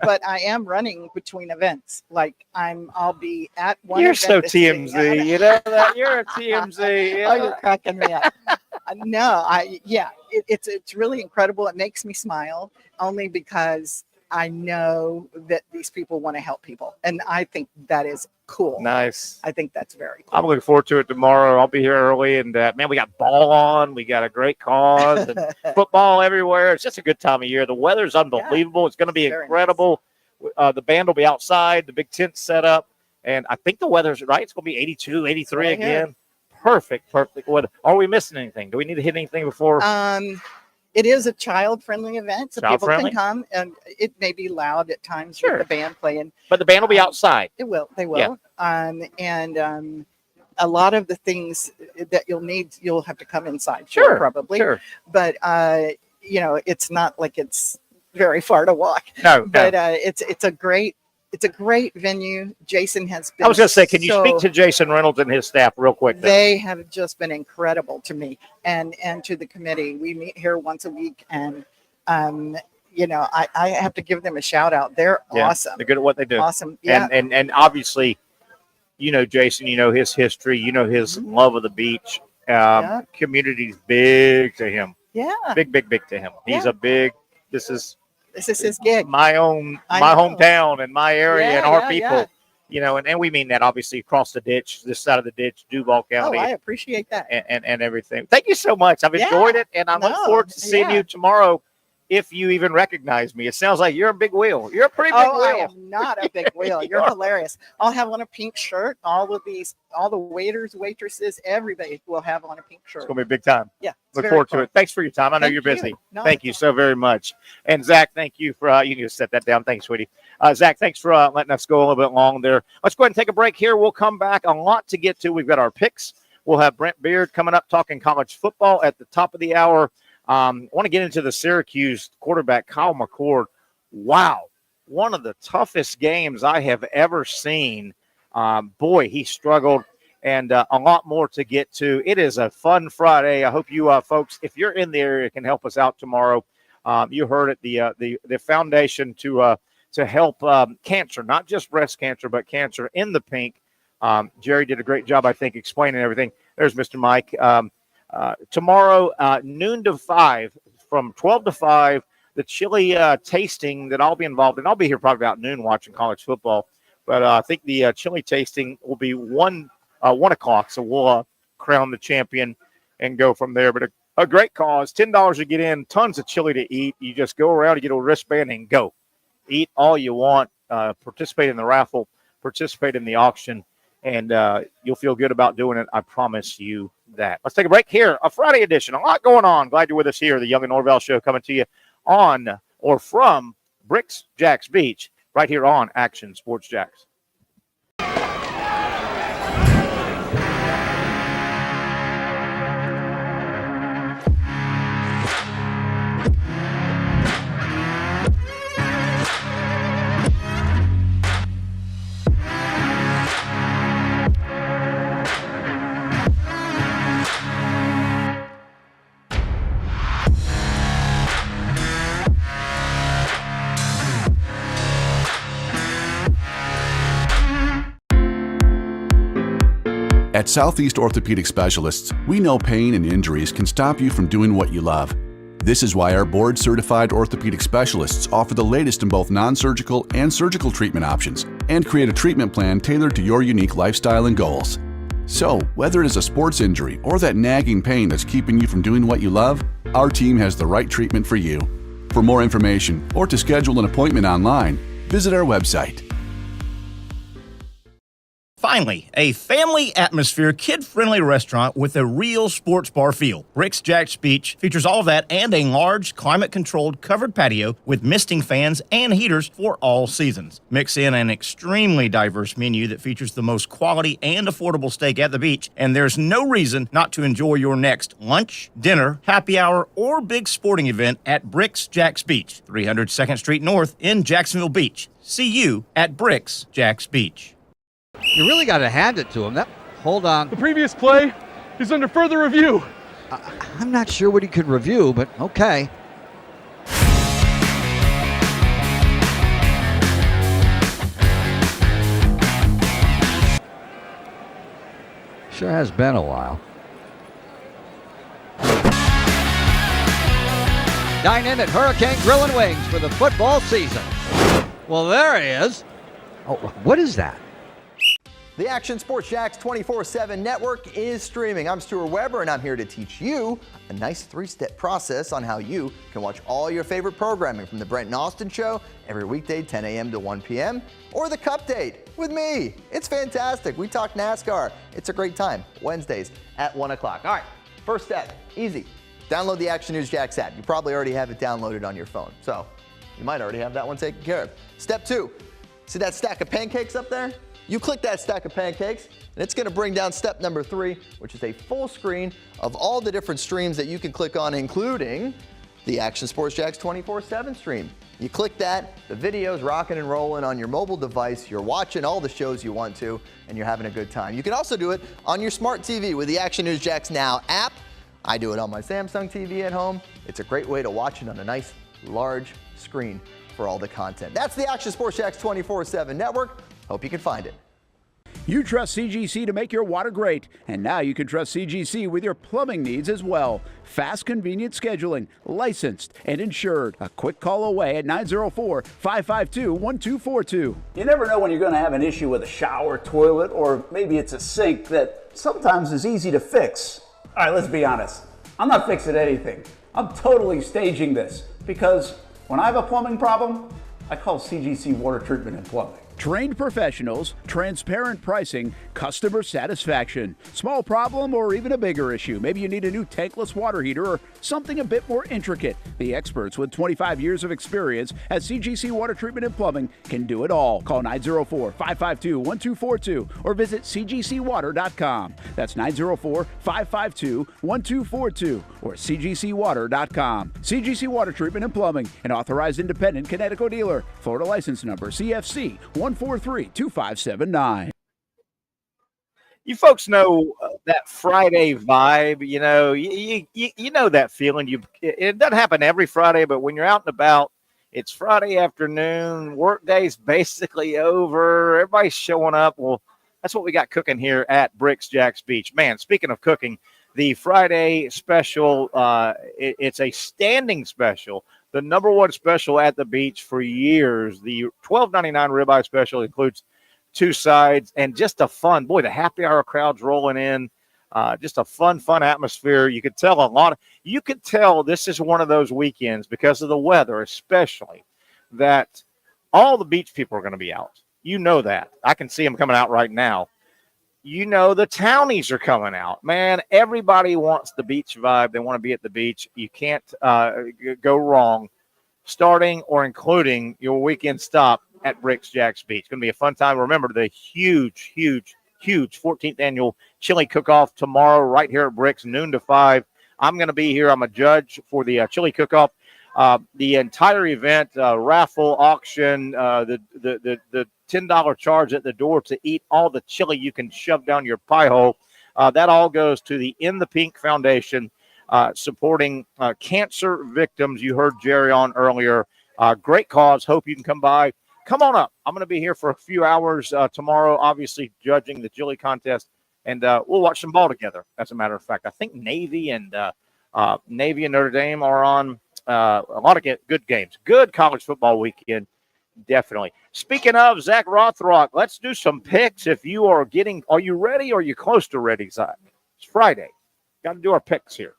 but I am running between events. Like I'll be at one. You're event so TMZ. You know that you're a TMZ. Oh, you're cracking me up. It's really incredible. It makes me smile only because I know that these people want to help people, and I think that is cool. Nice. I think that's very cool. I'm looking forward to it tomorrow. I'll be here early, and man, we got ball on. We got a great cause, and football everywhere. It's just a good time of year. The weather's unbelievable. Yeah. It's going to be incredible. Nice. The band will be outside. The big tent set up, and I think the weather's right. It's going to be 82, 83 again. Here. Perfect weather. Are we missing anything? Do we need to hit anything before? It is a child-friendly event, so people can come, and it may be loud at times with the band playing. But the band will be outside. They will. Yeah. A lot of the things that you'll need, you'll have to come inside. Probably. Sure. But it's not like it's very far to walk. No. But it's a great venue. Jason has been. I was going to say, can you speak to Jason Reynolds and his staff real quick? They have just been incredible to me and to the committee. We meet here once a week, and I have to give them a shout out. They're awesome. They're good at what they do. Awesome. Yeah. And obviously, Jason, his history, his love of the beach. Community's big to him. Yeah. Big to him. He's a big. This is his gig. My hometown and my area and our people. And we mean that obviously across the ditch, this side of the ditch, Duval County. Oh, I appreciate that. And everything. Thank you so much. I've enjoyed it, and I look forward to seeing you tomorrow. If you even recognize me, it sounds like you're a big wheel. You're a pretty big wheel. I am not a big wheel. You're hilarious. I'll have on a pink shirt. All the waiters, waitresses, everybody will have on a pink shirt. It's going to be a big time. Yeah. Look forward to it. Thanks for your time. I know you're busy. Thank you so very much. And Zach, thank you for, you can just set that down. Thanks, sweetie. Zach, thanks for letting us go a little bit long there. Let's go ahead and take a break here. We'll come back. A lot to get to. We've got our picks. We'll have Brent Beaird coming up talking college football at the top of the hour. I want to get into the Syracuse quarterback, Kyle McCord. Wow. One of the toughest games I have ever seen. Boy, he struggled, and a lot more to get to. It is a fun Friday. I hope you folks, if you're in the area, can help us out tomorrow. You heard it, the foundation to help cancer, not just breast cancer, but cancer in the pink. Jerry did a great job, I think, explaining everything. There's Mr. Mike. Tomorrow, noon to 5, from 12 to 5, the chili tasting that I'll be involved in. I'll be here probably about noon watching college football. But I think the chili tasting will be 1 o'clock. So we'll crown the champion and go from there. But a great cause, $10 to get in, tons of chili to eat. You just go around, you get a wristband and go. Eat all you want, participate in the raffle, participate in the auction, and you'll feel good about doing it. I promise you that. Let's take a break here. A Friday edition. A lot going on. Glad you're with us here. The Young Norvelle Show coming to you on or from Brixx, Jax Beach, right here on Action Sports Jax. At Southeast Orthopedic Specialists, we know pain and injuries can stop you from doing what you love. This is why our board-certified orthopedic specialists offer the latest in both non-surgical and surgical treatment options and create a treatment plan tailored to your unique lifestyle and goals. So, whether it is a sports injury or that nagging pain that's keeping you from doing what you love, our team has the right treatment for you. For more information or to schedule an appointment online, visit our website. Finally, a family atmosphere, kid-friendly restaurant with a real sports bar feel. Brix Jax Beach features all of that and a large, climate-controlled covered patio with misting fans and heaters for all seasons. Mix in an extremely diverse menu that features the most quality and affordable steak at the beach, and there's no reason not to enjoy your next lunch, dinner, happy hour, or big sporting event at Brix Jax Beach, 300 2nd Street North in Jacksonville Beach. See you at Brix Jax Beach. You really got to hand it to him. Hold on. The previous play is under further review. I'm not sure what he could review, but okay. Sure has been a while. Dine in at Hurricane Grill and Wings for the football season. Well, there he is. Oh, what is that? The Action Sports Jax 24/7 network is streaming. I'm Stuart Weber, and I'm here to teach you a nice three-step process on how you can watch all your favorite programming from the Brent and Austin Show every weekday 10 a.m. to 1 p.m. or the Cup Date with me. It's fantastic. We talk NASCAR. It's a great time. Wednesdays at 1 o'clock. All right, first step, easy. Download the Action News Jax app. You probably already have it downloaded on your phone, so you might already have that one taken care of. Step 2, see that stack of pancakes up there? You click that stack of pancakes, and it's going to bring down step number 3, which is a full screen of all the different streams that you can click on, including the Action Sports Jax 24/7 stream. You click that, the video's rocking and rolling on your mobile device, you're watching all the shows you want to, and you're having a good time. You can also do it on your smart TV with the Action News Jax Now app. I do it on my Samsung TV at home. It's a great way to watch it on a nice, large screen for all the content. That's the Action Sports Jax 24/7 network. Hope you can find it. You trust CGC to make your water great, and now you can trust CGC with your plumbing needs as well. Fast, convenient scheduling, licensed and insured. A quick call away at 904-552-1242. You never know when you're going to have an issue with a shower, toilet, or maybe it's a sink that sometimes is easy to fix. All right, let's be honest. I'm not fixing anything. I'm totally staging this because when I have a plumbing problem, I call CGC Water Treatment and Plumbing. Trained professionals, transparent pricing, customer satisfaction. Small problem or even a bigger issue. Maybe you need a new tankless water heater or something a bit more intricate. The experts with 25 years of experience at CGC Water Treatment and Plumbing can do it all. Call 904-552-1242 or visit cgcwater.com. That's 904-552-1242 or cgcwater.com. CGC Water Treatment and Plumbing, an authorized independent Connecticut dealer. Florida license number CFC 1432579. You folks know that Friday vibe. You know, you know that feeling. It doesn't happen every Friday, but when you're out and about, it's Friday afternoon. Work day's basically over. Everybody's showing up. Well, that's what we got cooking here at Brix Jax Beach. Man, speaking of cooking, the Friday special, it's a standing special. The number one special at the beach for years. The $12.99 ribeye special includes 2 sides and just a fun, the happy hour crowd's rolling in. Just a fun atmosphere. You could tell you could tell this is one of those weekends because of the weather, especially, that all the beach people are going to be out. You know that. I can see them coming out right now. You know, the townies are coming out. Man, everybody wants the beach vibe. They want to be at the beach. You can't go wrong starting or including your weekend stop at Brix Jax Beach. It's going to be a fun time. Remember the huge 14th annual chili cook-off tomorrow right here at Brix, noon to 5. I'm going to be here. I'm a judge for the chili cook-off. The entire event, raffle, auction, the $10 charge at the door to eat all the chili you can shove down your pie hole. That all goes to the In the Pink Foundation, supporting cancer victims. You heard Jerry on earlier. Great cause. Hope you can come by. Come on up. I'm going to be here for a few hours tomorrow, obviously judging the chili contest. and we'll watch some ball together. As a matter of fact, I think Navy and Notre Dame are on a lot of good games. Good college football weekend, definitely. Speaking of Zach Rothrock, let's do some picks. If you are you ready or are you close to ready, Zach? It's Friday. Got to do our picks here.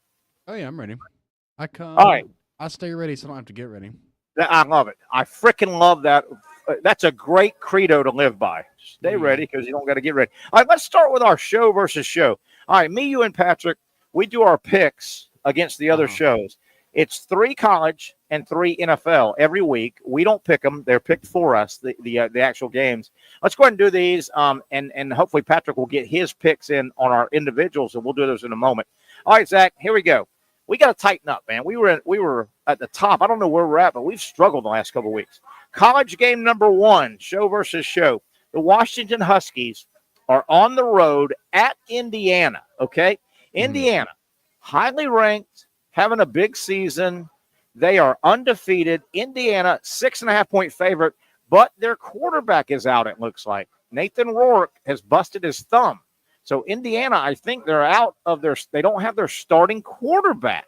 Oh yeah, I'm ready. All right. I stay ready, so I don't have to get ready. I love it. I freaking love that. That's a great credo to live by. Stay ready because you don't got to get ready. All right, let's start with our show versus show. All right, me, you, and Patrick, we do our picks against the other shows. It's 3 college and 3 NFL every week. We don't pick them; they're picked for us. The actual games. Let's go ahead and do these, and hopefully Patrick will get his picks in on our individuals, and we'll do those in a moment. All right, Zach, here we go. We got to tighten up, man. We were at the top. I don't know where we're at, but we've struggled the last couple of weeks. College game number 1, show versus show. The Washington Huskies are on the road at Indiana. Okay, Indiana, highly ranked, having a big season. They are undefeated. Indiana, 6.5-point favorite, but their quarterback is out. It looks like Nathan Rourke has busted his thumb. So Indiana, I think they're out of they don't have their starting quarterback.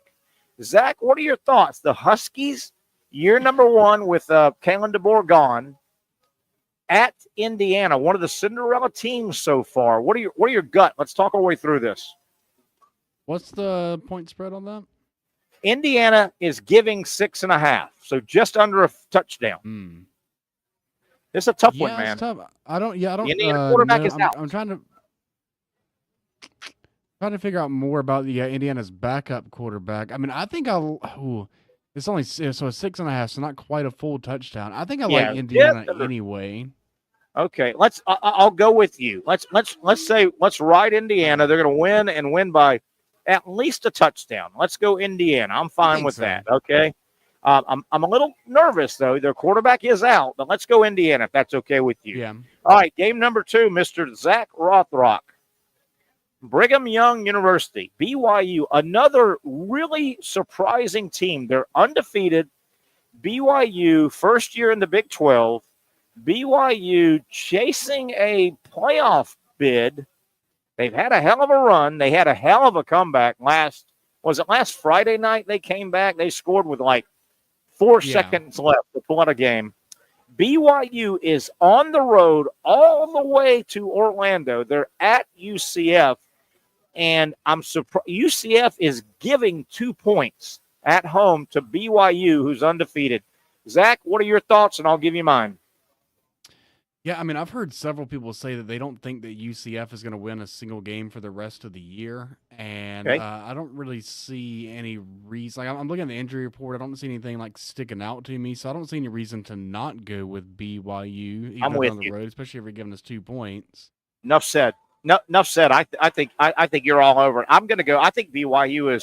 Zach, what are your thoughts? The Huskies, year number 1 with Kalen DeBoer gone, at Indiana, one of the Cinderella teams so far. What are your gut? Let's talk our way through this. What's the point spread on that? Indiana is giving 6.5, so just under a touchdown. It's a tough one, man. It's tough. I don't. The Indiana quarterback is out. I'm trying to figure out more about the Indiana's backup quarterback. I mean, I think it's only so 6.5, so not quite a full touchdown. I think I like Indiana anyway. Okay, I'll go with you. Let's ride Indiana. They're going to win and win by at least a touchdown. Let's go Indiana. I'm fine with that. Okay. I'm a little nervous though. Their quarterback is out, but let's go Indiana if that's okay with you. Yeah. All right, game number 2, Mr. Zach Rothrock. Brigham Young University, BYU, another really surprising team. They're undefeated. BYU, first year in the Big 12. BYU chasing a playoff bid. They've had a hell of a run. They had a hell of a comeback last Friday night? They came back. They scored with like 4 seconds left to pull out a game. BYU is on the road all the way to Orlando. They're at UCF. And I'm surprised UCF is giving 2 points at home to BYU, who's undefeated. Zach, what are your thoughts? And I'll give you mine. Yeah, I mean, I've heard several people say that they don't think that UCF is going to win a single game for the rest of the year. And I don't really see any reason. Like, I'm looking at the injury report. I don't see anything like sticking out to me. So I don't see any reason to not go with BYU, even on the road, especially if you're giving us 2 points. Enough said. Enough said. I think you're all over it. I'm going to go. I think BYU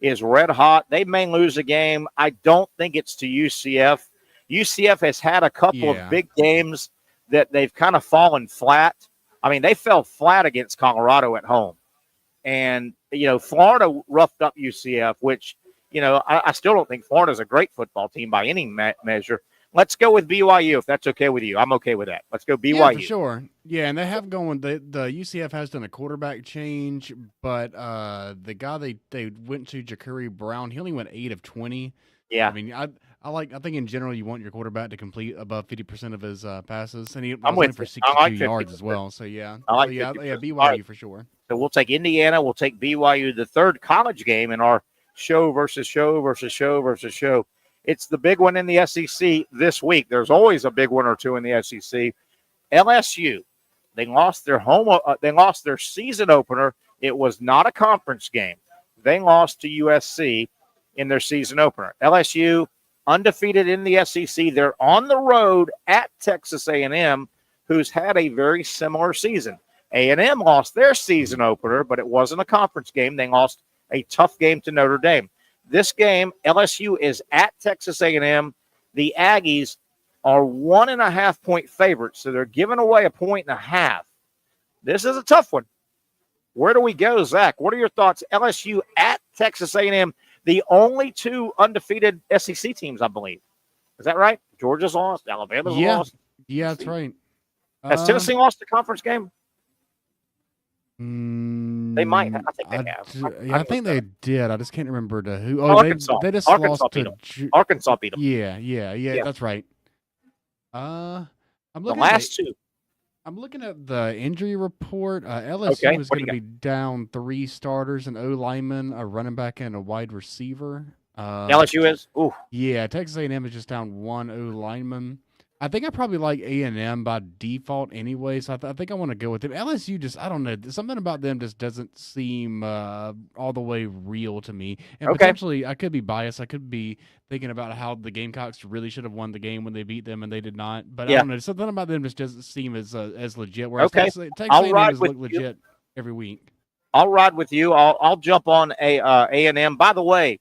is red hot. They may lose a game. I don't think it's to UCF. UCF has had a couple of big games that they've kind of fallen flat. I mean, they fell flat against Colorado at home. And, Florida roughed up UCF, which, I still don't think Florida's a great football team by any measure. Let's go with BYU if that's okay with you. I'm okay with that. Let's go BYU. Yeah, for sure. Yeah, and they have gone. The UCF has done a quarterback change, but the guy they went to, Ja'Carri Brown, he only went 8 of 20. Yeah, I mean, I think in general you want your quarterback to complete above 50% of his passes, and he was only for 62 yards as well. So BYU right. for sure. So we'll take Indiana. We'll take BYU. The third college game in our show versus show versus show versus show. It's the big one in the SEC this week. There's always a big one or two in the SEC. LSU, they lost their season opener. It was not a conference game. They lost to USC in their season opener. LSU undefeated in the SEC. They're on the road at Texas A&M, who's had a very similar season. A&M lost their season opener, but it wasn't a conference game. They lost a tough game to Notre Dame. This game, LSU is at Texas A&M. The Aggies are 1.5-point favorites, so they're giving away 1.5. This is a tough one. Where do we go, Zach? What are your thoughts? LSU at Texas A&M, the only 2 undefeated SEC teams, I believe. Is that right? Georgia's lost. Alabama's lost. Yeah, that's right. Has Tennessee lost the conference game? They might. I think they have. I think they did. I just can't remember to who. Oh, Arkansas. They just Arkansas lost beat to them. Arkansas beat them. Yeah. That's right. I'm looking the last two. I'm looking at the injury report. LSU is going to be down 3 starters, an O lineman, a running back, and a wide receiver. LSU is? Ooh. Yeah, Texas A&M is just down 1 O lineman. I think I probably like A&M by default anyway, so I think I want to go with them. LSU just, I don't know, something about them just doesn't seem all the way real to me. And potentially, I could be biased. I could be thinking about how the Gamecocks really should have won the game when they beat them and they did not. But I don't know, something about them just doesn't seem as legit. Whereas Texas A&M has looked legit every week. I'll ride with you. I'll jump on A&M. By the way,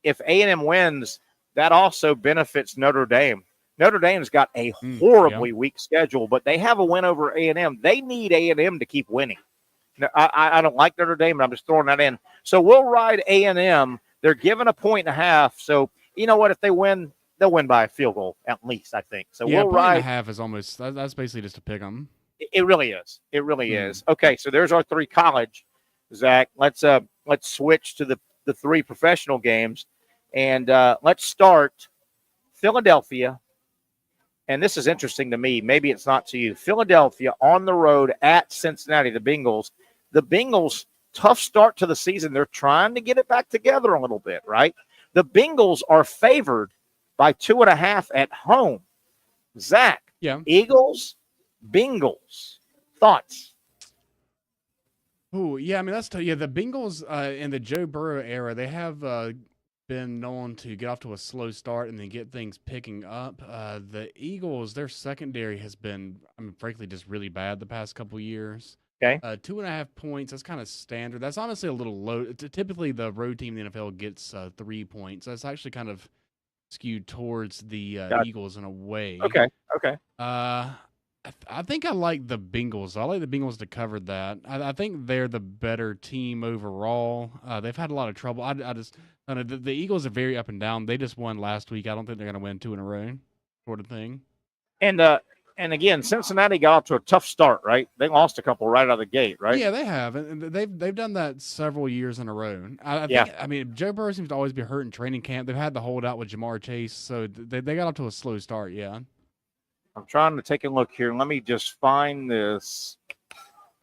if A&M wins, that also benefits Notre Dame. Notre Dame's got a horribly weak schedule, but they have a win over A&M. They need A&M to keep winning. I don't like Notre Dame, but I'm just throwing that in. So we'll ride A&M. They're given a 1.5. So you know what? If they win, they'll win by a field goal at least, I think. So we'll ride. 1.5 is almost that's basically just a pick 'em. It really is. It really is. Okay, so there's our 3 college. Zach, let's switch to the 3 professional games, and let's start Philadelphia. And this is interesting to me. Maybe it's not to you. Philadelphia on the road at Cincinnati, the Bengals. The Bengals, tough start to the season. They're trying to get it back together a little bit, right? The Bengals are favored by 2.5 at home. Zach, Eagles, Bengals, thoughts? Oh, yeah, I mean, that's the Bengals in the Joe Burrow era, they have been known to get off to a slow start and then get things picking up. The Eagles, their secondary has been, I mean, frankly, just really bad the past couple years. Okay. 2.5 points, that's kind of standard. That's honestly a little low. Typically, the road team in the NFL gets 3 points. That's actually kind of skewed towards the Eagles in a way. Okay. I think I like the Bengals. I like the Bengals to cover that. I think they're the better team overall. They've had a lot of trouble. I just don't know. The Eagles are very up and down. They just won last week. I don't think they're going to win 2 in a row, sort of thing. And again, Cincinnati got off to a tough start, right? They lost a couple right out of the gate, right? Yeah, they have, and they've done that several years in a row. I think, I mean, Joe Burrow seems to always be hurt in training camp. They've had the holdout with Jamar Chase, so they got off to a slow start. Yeah. I'm trying to take a look here. Let me just find this.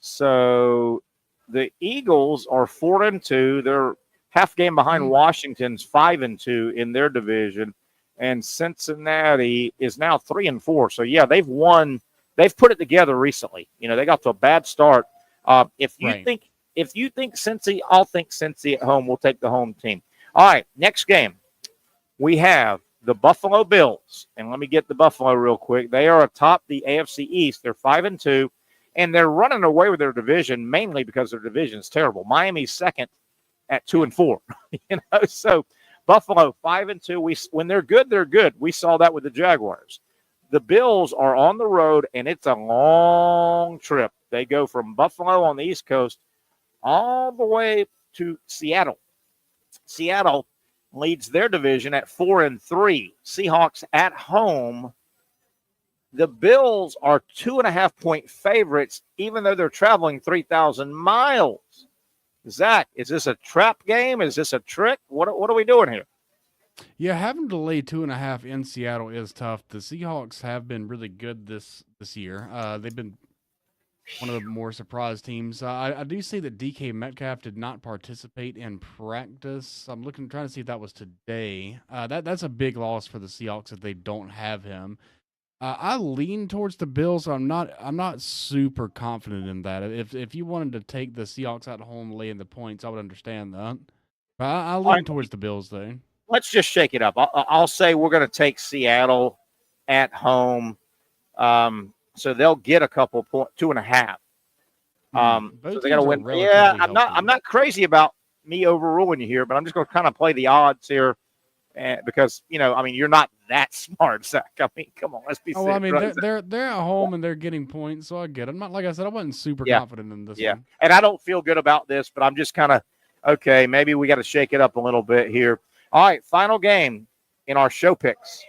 So the Eagles are 4-2. They're half game behind Washington's 5-2 in their division. And Cincinnati is now 3-4. So yeah, they've won. They've put it together recently. You know, they got to a bad start. If you think Cincy, I'll think Cincy at home. We'll take the home team. All right, next game. We have the Buffalo Bills, and let me get the Buffalo real quick. They are atop the AFC East. They're 5-2, and they're running away with their division mainly because their division is terrible. Miami's second at 2-4. You know, so Buffalo 5-2. When they're good, they're good. We saw that with the Jaguars. The Bills are on the road, and it's a long trip. They go from Buffalo on the East Coast all the way to Seattle. Seattle leads their division at 4-3. Seahawks at home. The Bills are 2.5-point favorites, even though they're traveling 3,000 miles. Zach, is this a trap game? Is this a trick? What are we doing here? Yeah, having to lay 2.5 in Seattle is tough. The Seahawks have been really good this year. They've been one of the more surprised teams. I do see that DK Metcalf did not participate in practice. I'm trying to see if that was today. That's a big loss for the Seahawks if they don't have him. I lean towards the Bills. So I'm not super confident in that. If you wanted to take the Seahawks at home, laying the points, I would understand that. But I lean towards the Bills though. Let's just shake it up. I'll say we're going to take Seattle at home. So they'll get a couple points, 2.5. So they got to win. Yeah, I'm not crazy about me overruling you here, but I'm just going to kind of play the odds here, because you're not that smart, Zach. I mean, come on, let's be serious. I mean, right? they're at home and they're getting points, so I get it. I'm not, like I said, I wasn't super confident in this. Yeah, one. And I don't feel good about this, but I'm just kind of okay. Maybe we got to shake it up a little bit here. All right, final game in our show picks.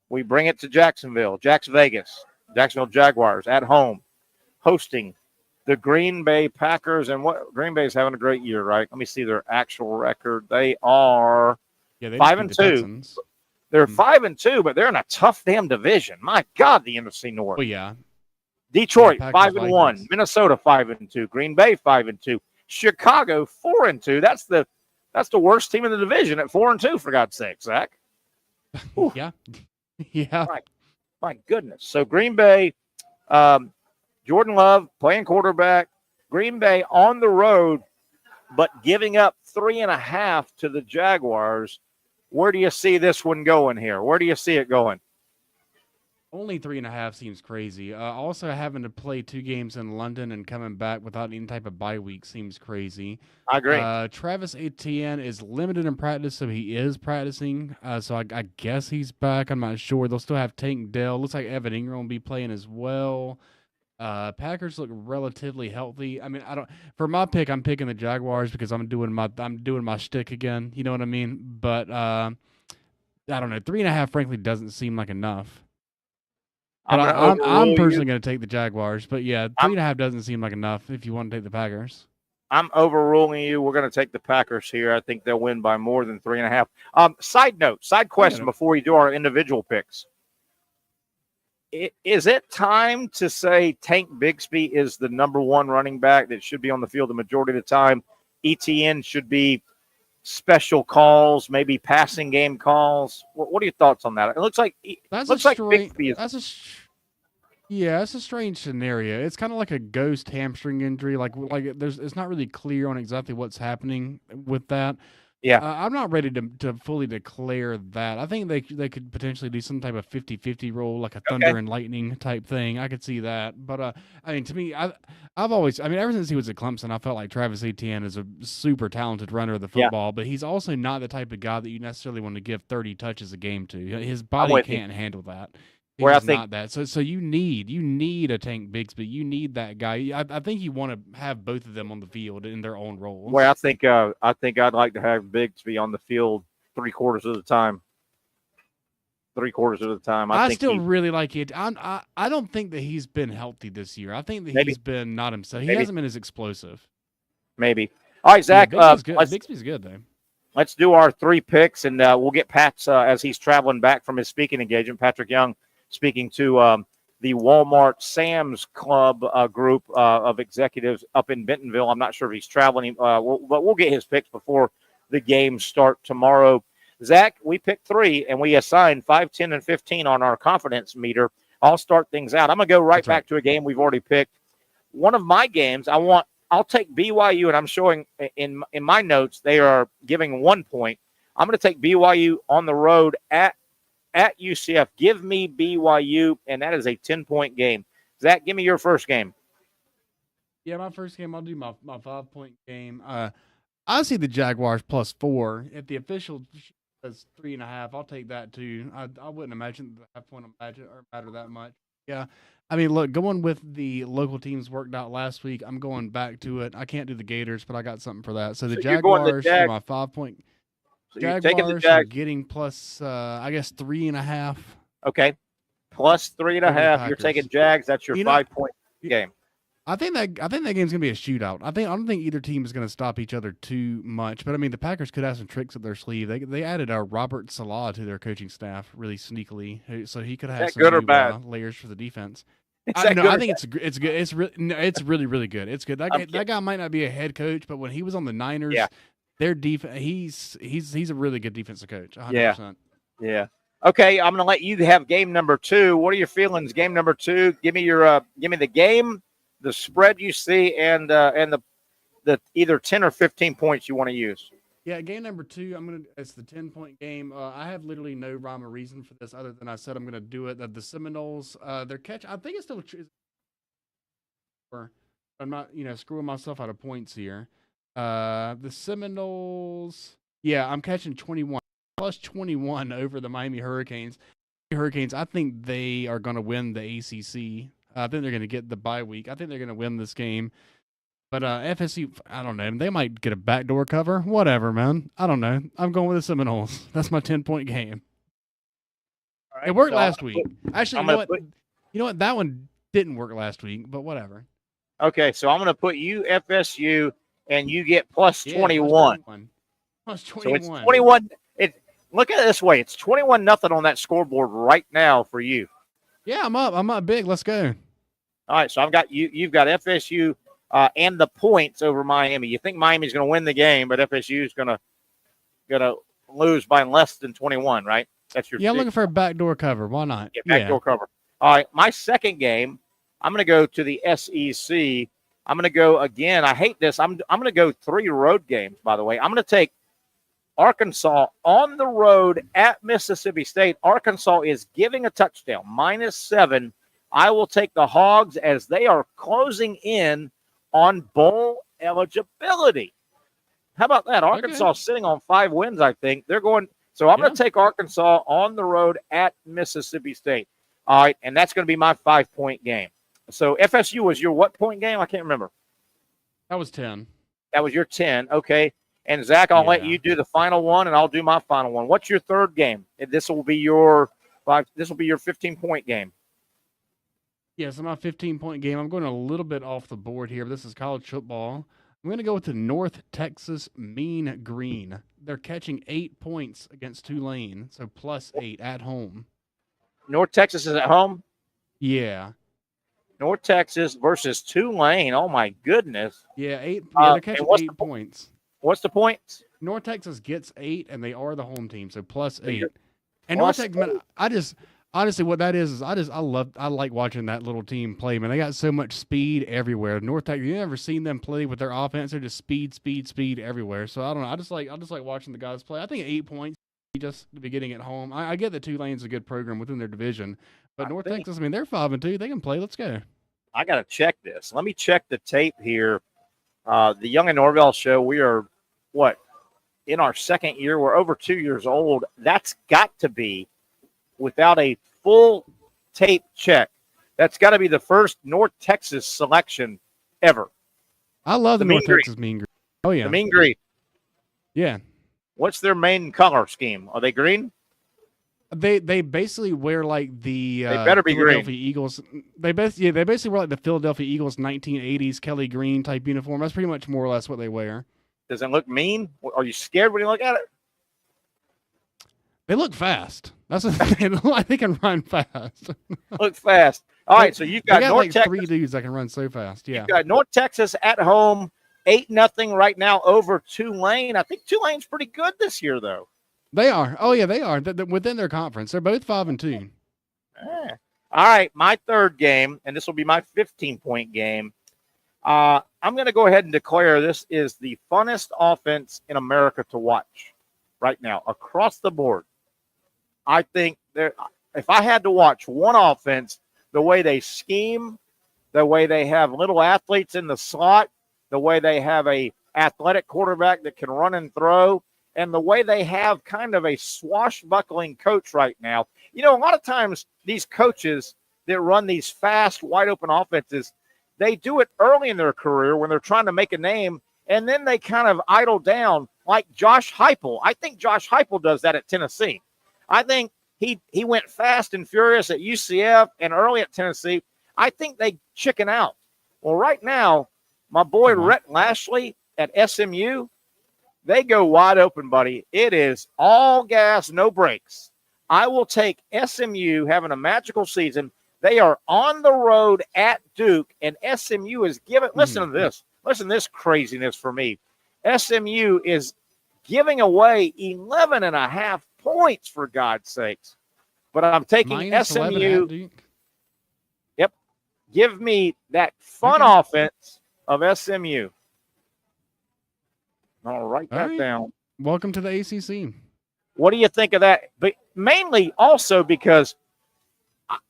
We bring it to Jacksonville, Jacksonville Jaguars at home, hosting the Green Bay Packers. And what Green Bay's having a great year, right? Let me see their actual record. They are 5-2. They're 5-2, but they're in a tough damn division. My God, the NFC North. Oh yeah. Detroit 5-1, Minnesota 5-2, Green Bay 5-2, Chicago 4-2. That's the worst team in the division at 4-2. For God's sake, Zach. Yeah. Yeah. My goodness. So Green Bay, Jordan Love playing quarterback. Green Bay on the road, but giving up 3.5 to the Jaguars. Where do you see this one going here? Where do you see it going? Only 3.5 seems crazy. Also, having to play 2 games in London and coming back without any type of bye week seems crazy. I agree. Travis Etienne is limited in practice, so he is practicing. So I guess he's back. I'm not sure. They'll still have Tank Dell. Looks like Evan Ingram will be playing as well. Packers look relatively healthy. I mean, for my pick, I'm picking the Jaguars because I'm doing my shtick again. You know what I mean? But I don't know. 3.5 frankly doesn't seem like enough. I'm personally going to take the Jaguars, but yeah, 3.5 doesn't seem like enough if you want to take the Packers. I'm overruling you. We're going to take the Packers here. I think they'll win by more than 3.5. Side question before we do our individual picks. Is it time to say Tank Bigsby is the number 1 running back that should be on the field the majority of the time? ETN should be special calls, maybe passing game calls. What are your thoughts on that? It looks like Bigsby is. It's a strange scenario. It's kind of like a ghost hamstring injury. Like it's not really clear on exactly what's happening with that. Yeah, I'm not ready to fully declare that. I think they could potentially do some type of 50-50 role, like a thunder and lightning type thing. I could see that. But I mean, to me, I've always, ever since he was at Clemson, I felt like Travis Etienne is a super talented runner of the football. But he's also not the type of guy that you necessarily want to give 30 touches a game to. His body can't handle that. Where I think not that. So you need a Tank Bigsby. You need that guy. I think you want to have both of them on the field in their own roles. Well, I think I'd like to have Bigsby on the field 3/4 of the time. 3/4 of the time. I think really like it. I don't think that he's been healthy this year. I think that he's been not himself. He hasn't been as explosive. Maybe. All right, Zach. Bigsby's good though. Let's do our 3 picks, and we'll get Pat's as he's traveling back from his speaking engagement. Patrick Young speaking to the Walmart Sam's Club group of executives up in Bentonville. I'm not sure if he's traveling, but we'll get his picks before the games start tomorrow. Zach, we picked 3, and we assigned 5, 10, and 15 on our confidence meter. I'll start things out. I'm going to go right back to a game we've already picked. One of my games, I'll take BYU, and I'm showing in my notes they are giving 1 point. I'm going to take BYU on the road at UCF. Give me BYU, and that is a 10-point game. Zach, give me your first game. Yeah, my first game, I'll do my 5-point game. I see the Jaguars +4. If the official says 3.5, I'll take that too. I wouldn't imagine the half-point matter that much. Yeah, I mean, look, going with the local teams worked out last week. I'm going back to it. I can't do the Gators, but I got something for that. So the Jaguars for my 5-point. So Jaguars are getting plus, I guess, 3.5. Okay, plus 3.5. You're taking Jags. That's your 5-point game. I think that game's gonna be a shootout. I don't think either team is gonna stop each other too much. But I mean, the Packers could have some tricks up their sleeve. They added Robert Salah to their coaching staff really sneakily, so he could have some good or bad layers for the defense. I think it's good. It's really really good. It's good. That guy might not be a head coach, but when he was on the Niners. Yeah. Their defense, he's a really good defensive coach. 100%. Yeah. Okay, I'm going to let you have game number 2. What are your feelings? Game number 2. Give me the game, the spread you see, and the either 10 or 15 points you want to use. Yeah, game number 2. It's the 10-point game. I have literally no rhyme or reason for this other than I said I'm going to do it. The Seminoles, their catch. I think it's still. I'm not screwing myself out of points here. The Seminoles, I'm catching 21 plus 21 over the Miami Hurricanes. I think they are going to win the ACC. I think they're going to get the bye week. I think they're going to win this game. But FSU, I don't know. They might get a backdoor cover. Whatever, man. I don't know. I'm going with the Seminoles. That's my 10-point game. All right, it worked last week. Actually, you know what? That one didn't work last week, but whatever. Okay, so I'm going to put you FSU, and you get plus 21. Plus So 21. it's 21. Look at it this way. It's 21-0 on that scoreboard right now for you. Yeah, I'm up. I'm up big. Let's go. All right, so I've got you. You've got FSU and the points over Miami. You think Miami's going to win the game, but FSU is going to lose by less than 21, right? That's your. Yeah, I'm looking for a backdoor cover. Why not? Yeah, backdoor cover. All right, my second game, I'm going to go to the SEC. I'm going to go again. I hate this. I'm going to go 3 road games. By the way, I'm going to take Arkansas on the road at Mississippi State. Arkansas is giving a touchdown, -7. I will take the Hogs as they are closing in on bowl eligibility. How about that? Arkansas sitting on 5 wins, I think. They're going. So I'm going to take Arkansas on the road at Mississippi State. All right, and that's going to be my 5-point game. So FSU was your what point game? I can't remember. That was 10. That was your 10. Okay. And Zach, I'll let you do the final one, and I'll do my final one. What's your third game? This will be your 15-point game. Yeah, so my 15-point game. I'm going a little bit off the board here. This is college football. I'm going to go with the North Texas Mean Green. They're catching 8 points against Tulane, so +8 at home. North Texas is at home? Yeah. North Texas versus Tulane. Oh, my goodness. Yeah, they're catching 8 points. What's the points? North Texas gets 8, and they are the home team, so +8. And North Texas, man, honestly, what that is I like watching that little team play, man. They got so much speed everywhere. North Texas, you never seen them play with their offense. They're just speed everywhere. So I don't know. I just like watching the guys play. I think 8 points just to be getting it home. I get that Tulane's a good program within their division, but North Texas, I mean, they're 5-2. They can play. Let's go. I got to check this. Let me check the tape here. The Young and Norvelle Show. We are in our second year. We're over 2 years old. That's got to be, without a full tape check, that's got to be the first North Texas selection ever. I love the North Texas Mean Green. Oh yeah, the Mean Green. Yeah. What's their main color scheme? Are they green? They basically wear like the they better be Philadelphia green. Eagles. They basically wear like the Philadelphia Eagles 1980s Kelly Green type uniform. That's pretty much more or less what they wear. Does it look mean? Are you scared when you look at it? They look fast. That's what they look like. They can run fast. Look fast. All right, so you've got North like Texas. 3 dudes that can run so fast. Yeah. You've got North Texas at home, 8-0 right now over Tulane. I think Tulane's pretty good this year, though. They are. Oh yeah, they are. They're within their conference. They're both 5-2. All right, my third game, and this will be my 15-point game. I'm going to go ahead and declare this is the funnest offense in America to watch right now across the board. I think if I had to watch one offense, the way they scheme, the way they have little athletes in the slot, the way they have a athletic quarterback that can run and throw, and the way they have kind of a swashbuckling coach right now. You know, a lot of times these coaches that run these fast, wide-open offenses, they do it early in their career when they're trying to make a name, and then they kind of idle down like Josh Heupel. I think Josh Heupel does that at Tennessee. I think he went fast and furious at UCF and early at Tennessee. I think they chicken out. Well, right now, my boy Rhett Lashley at SMU, they go wide open, buddy. It is all gas, no brakes. I will take SMU having a magical season. They are on the road at Duke, and SMU is giving – listen to this. Listen to this craziness for me. SMU is giving away 11.5 points, for God's sakes. But I'm taking SMU. Yep. Give me that fun offense of SMU. I'll write that down. Welcome to the ACC. What do you think of that? But mainly also because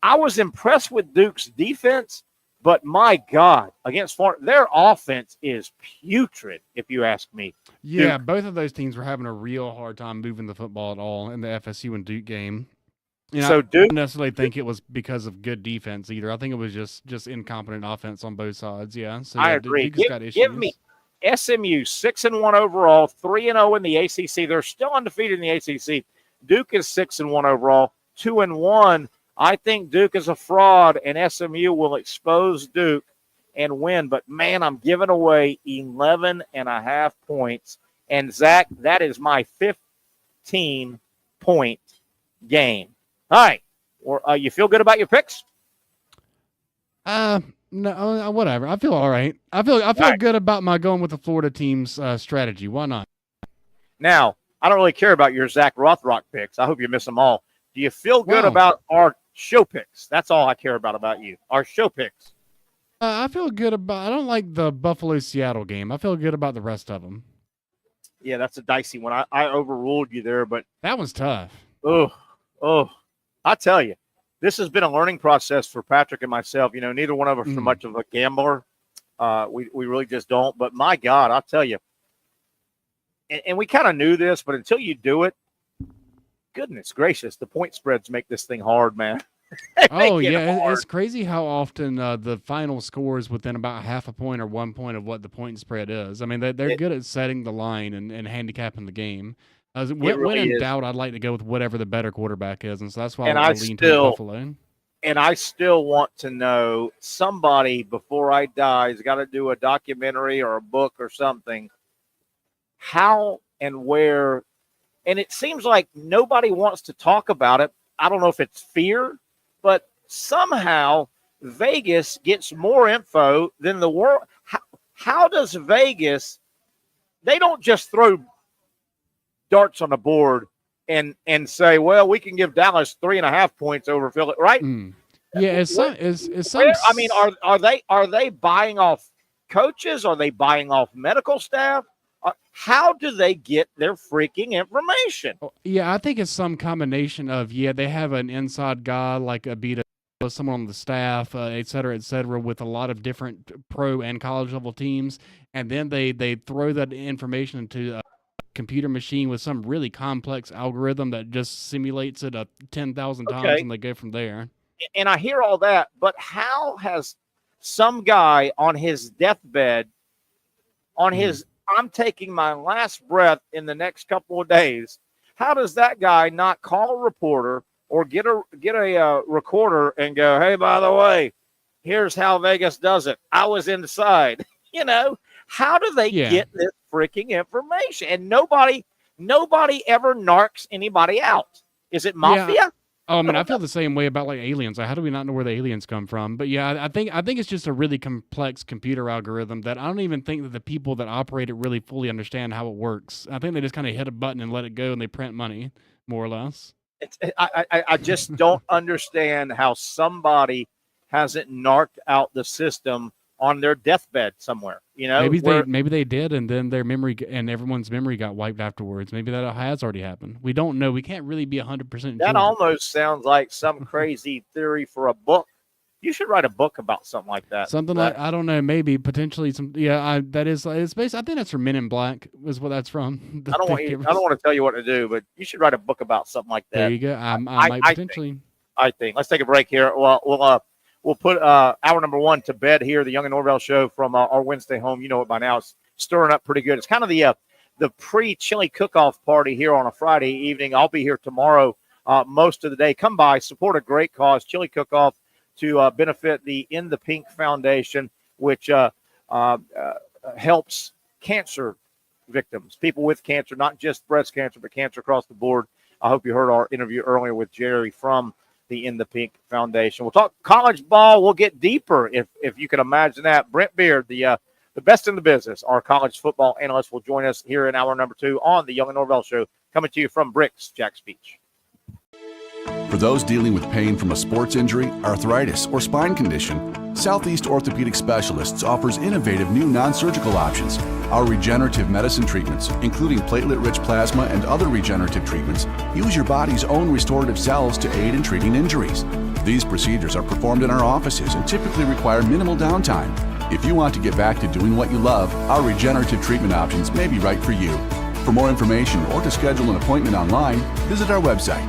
I was impressed with Duke's defense, but my God, against Florida, their offense is putrid, if you ask me. Yeah, Duke. Both of those teams were having a real hard time moving the football at all in the FSU and Duke game. You know, so Duke, I don't necessarily think it was because of good defense either. I think it was just incompetent offense on both sides. Yeah, so I agree. Give me SMU 6-1 overall, 3-0 in the ACC. They're still undefeated in the ACC. Duke is 6-1 overall, 2-1. I think Duke is a fraud, and SMU will expose Duke and win. But, man, I'm giving away 11.5 points. And, Zach, that is my 15-point game. All right. You feel good about your picks? No, whatever. I feel all right. I feel good about my going with the Florida team's strategy. Why not? Now, I don't really care about your Zach Rothrock picks. I hope you miss them all. Do you feel good about our show picks? That's all I care about you. Our show picks. I feel good about. I don't like the Buffalo-Seattle game. I feel good about the rest of them. Yeah, that's a dicey one. I overruled you there, but that was tough. Oh, I tell you, this has been a learning process for Patrick and myself. You know, neither one of us are much of a gambler. We really just don't. But my God, I'll tell you, and we kind of knew this, but until you do it, goodness gracious, the point spreads make this thing hard, man. It's crazy how often the final score is within about half a point or 1 point of what the point spread is. I mean, they're good at setting the line and handicapping the game. When in doubt, I'd like to go with whatever the better quarterback is, and so that's why I lean to Buffalo. And I still want to know, somebody before I die has got to do a documentary or a book or something, how and where, and it seems like nobody wants to talk about it. I don't know if it's fear, but somehow Vegas gets more info than the world. How does Vegas, they don't just throw darts on the board and say, well, we can give Dallas 3.5 points over Philly, right? Yeah, I mean, are they buying off coaches? Are they buying off medical staff? How do they get their freaking information? Yeah, I think it's some combination of, they have an inside guy like a Beta, someone on the staff, et cetera, with a lot of different pro and college level teams. And then they throw that information into a computer machine with some really complex algorithm that just simulates it 10,000 times, and they go from there. And I hear all that, but how has some guy on his deathbed, on his I'm taking my last breath in the next couple of days, how does that guy not call a reporter or get a recorder and go, hey, by the way, here's how Vegas does it. I was inside. You know, how do they get this freaking information? And nobody ever narcs anybody out. Is it mafia? Yeah. Oh, I mean, I feel the same way about like aliens. Like, how do we not know where the aliens come from? But yeah, I think it's just a really complex computer algorithm that I don't even think that the people that operate it really fully understand how it works. I think they just kind of hit a button and let it go, and they print money, more or less. I just don't understand how somebody hasn't narked out the system on their deathbed somewhere. You know, maybe they did, and then their memory and everyone's memory got wiped afterwards. Maybe that has already happened. We don't know. We can't really be 100%. That almost sounds like some crazy theory for a book. You should write a book about something like that. Something like, I don't know, maybe potentially some. Yeah, that is. It's based. I think that's from Men in Black. Is what that's from. I don't want to tell you what to do, but you should write a book about something like that. There you go. I might potentially. I think. Let's take a break here. Well, we'll put hour number one to bed here. The Young and Norvelle Show from our Wednesday home. You know it by now. It's stirring up pretty good. It's kind of the pre-chili cook-off party here on a Friday evening. I'll be here tomorrow most of the day. Come by, support a great cause, chili cook-off, to benefit the In the Pink Foundation, which helps cancer victims, people with cancer, not just breast cancer, but cancer across the board. I hope you heard our interview earlier with Jerry from the In the Pink Foundation. We'll talk college ball. We'll get deeper, if you can imagine that. Brent Beaird, the best in the business, our college football analyst, will join us here in hour number 2 on the Young and Norvelle Show, coming to you from Brix, Jax Beach. For those dealing with pain from a sports injury, arthritis, or spine condition, Southeast Orthopedic Specialists offers innovative new non-surgical options. Our regenerative medicine treatments, including platelet-rich plasma and other regenerative treatments, use your body's own restorative cells to aid in treating injuries. These procedures are performed in our offices and typically require minimal downtime. If you want to get back to doing what you love, our regenerative treatment options may be right for you. For more information or to schedule an appointment online, visit our website.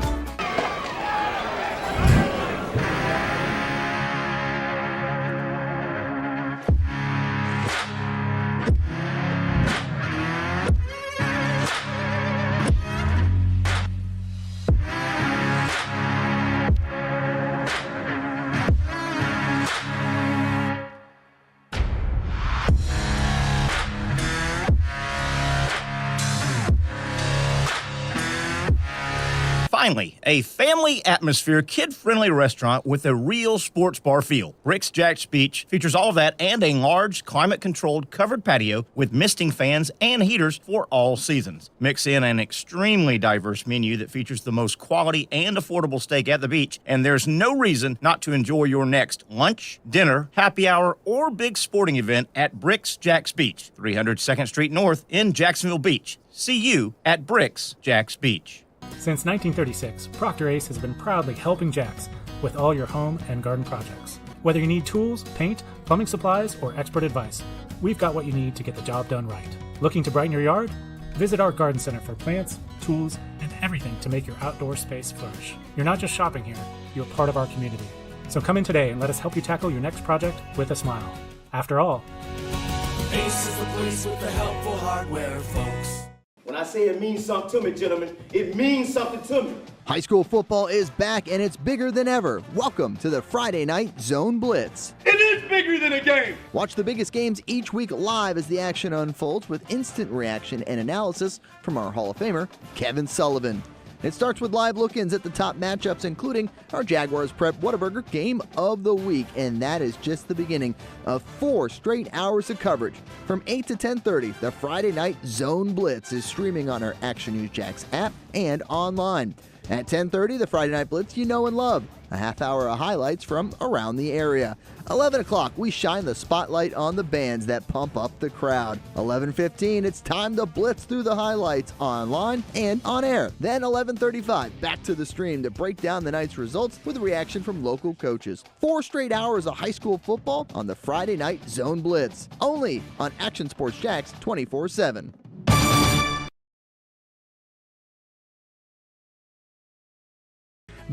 Finally, a family atmosphere, kid-friendly restaurant with a real sports bar feel. Brix Jax Beach features all of that and a large, climate-controlled covered patio with misting fans and heaters for all seasons. Mix in an extremely diverse menu that features the most quality and affordable steak at the beach, and there's no reason not to enjoy your next lunch, dinner, happy hour, or big sporting event at Brix Jax Beach, 300 2nd Street North in Jacksonville Beach. See you at Brix Jax Beach. Since 1936, Procter Ace has been proudly helping Jax with all your home and garden projects. Whether you need tools, paint, plumbing supplies, or expert advice, we've got what you need to get the job done right. Looking to brighten your yard? Visit our garden center for plants, tools, and everything to make your outdoor space flourish. You're not just shopping here, you're part of our community. So come in today and let us help you tackle your next project with a smile. After all, Ace is the place with the helpful hardware, folks. When I say it means something to me, gentlemen, it means something to me. High school football is back and it's bigger than ever. Welcome to the Friday Night Zone Blitz. It is bigger than a game. Watch the biggest games each week live as the action unfolds with instant reaction and analysis from our Hall of Famer, Kevin Sullivan. It starts with live look-ins at the top matchups, including our Jaguars Prep Whataburger Game of the Week, and that is just the beginning of 4 straight hours of coverage. From 8 to 10:30, the Friday Night Zone Blitz is streaming on our Action News Jax app and online. At 10:30, the Friday Night Blitz you know and love. A half hour of highlights from around the area. 11 o'clock, we shine the spotlight on the bands that pump up the crowd. 11:15, it's time to blitz through the highlights online and on air. Then 11:35, back to the stream to break down the night's results with a reaction from local coaches. 4 straight hours of high school football on the Friday Night Zone Blitz. Only on Action Sports Jax 24/7.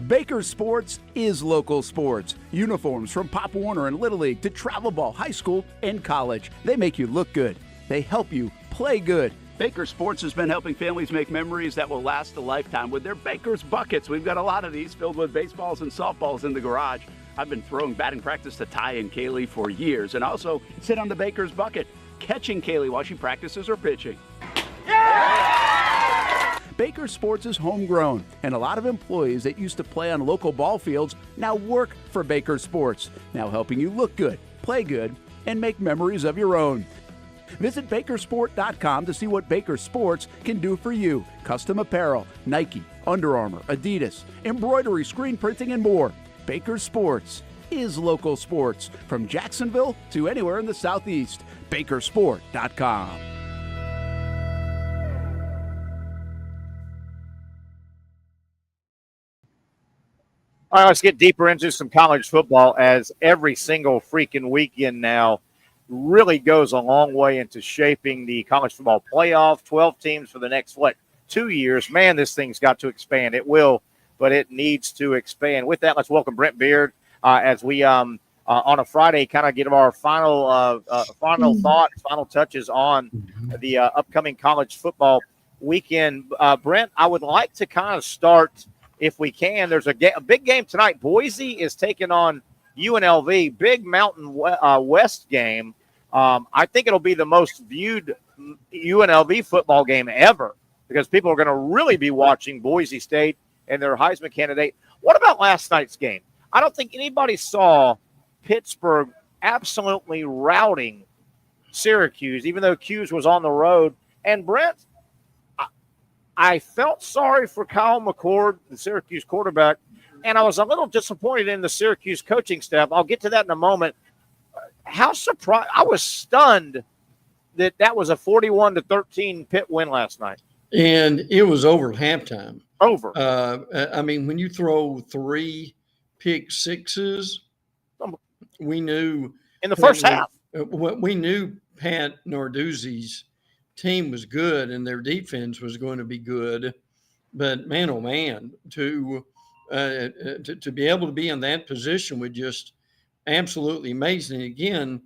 Baker Sports is local sports. Uniforms from Pop Warner and Little League to travel ball, high school, and college. They make you look good. They help you play good. Baker Sports has been helping families make memories that will last a lifetime with their Baker's Buckets. We've got a lot of these filled with baseballs and softballs in the garage. I've been throwing batting practice to Ty and Kaylee for years and also sit on the Baker's Bucket, catching Kaylee while she practices or pitching. Baker Sports is homegrown, and a lot of employees that used to play on local ball fields now work for Baker Sports, now helping you look good, play good, and make memories of your own. Visit Bakersport.com to see what Baker Sports can do for you. Custom apparel, Nike, Under Armour, Adidas, embroidery, screen printing, and more. Baker Sports is local sports, from Jacksonville to anywhere in the Southeast. Bakersport.com. All right, let's get deeper into some college football, as every single freaking weekend now really goes a long way into shaping the college football playoff. 12 teams for the next, 2 years. Man, this thing's got to expand. It will, but it needs to expand. With that, let's welcome Brent Beaird as we, on a Friday, kind of give our final thoughts, final touches on the upcoming college football weekend. Brent, I would like to kind of start, if we can. There's a big game tonight. Boise is taking on UNLV, big Mountain West game. I think it'll be the most viewed UNLV football game ever, because people are going to really be watching Boise State and their Heisman candidate. What about last night's game? I don't think anybody saw Pittsburgh absolutely routing Syracuse, even though Cuse was on the road. And Brent, I felt sorry for Kyle McCord, the Syracuse quarterback, and I was a little disappointed in the Syracuse coaching staff. I'll get to that in a moment. How surprised! I was stunned that was a 41-13 Pitt win last night. And it was over at halftime. Over. I mean, when you throw 3 pick sixes, we knew in the first half. We knew Pat Narduzzi's team was good and their defense was going to be good, but man, oh man, to be able to be in that position was just absolutely amazing. Again,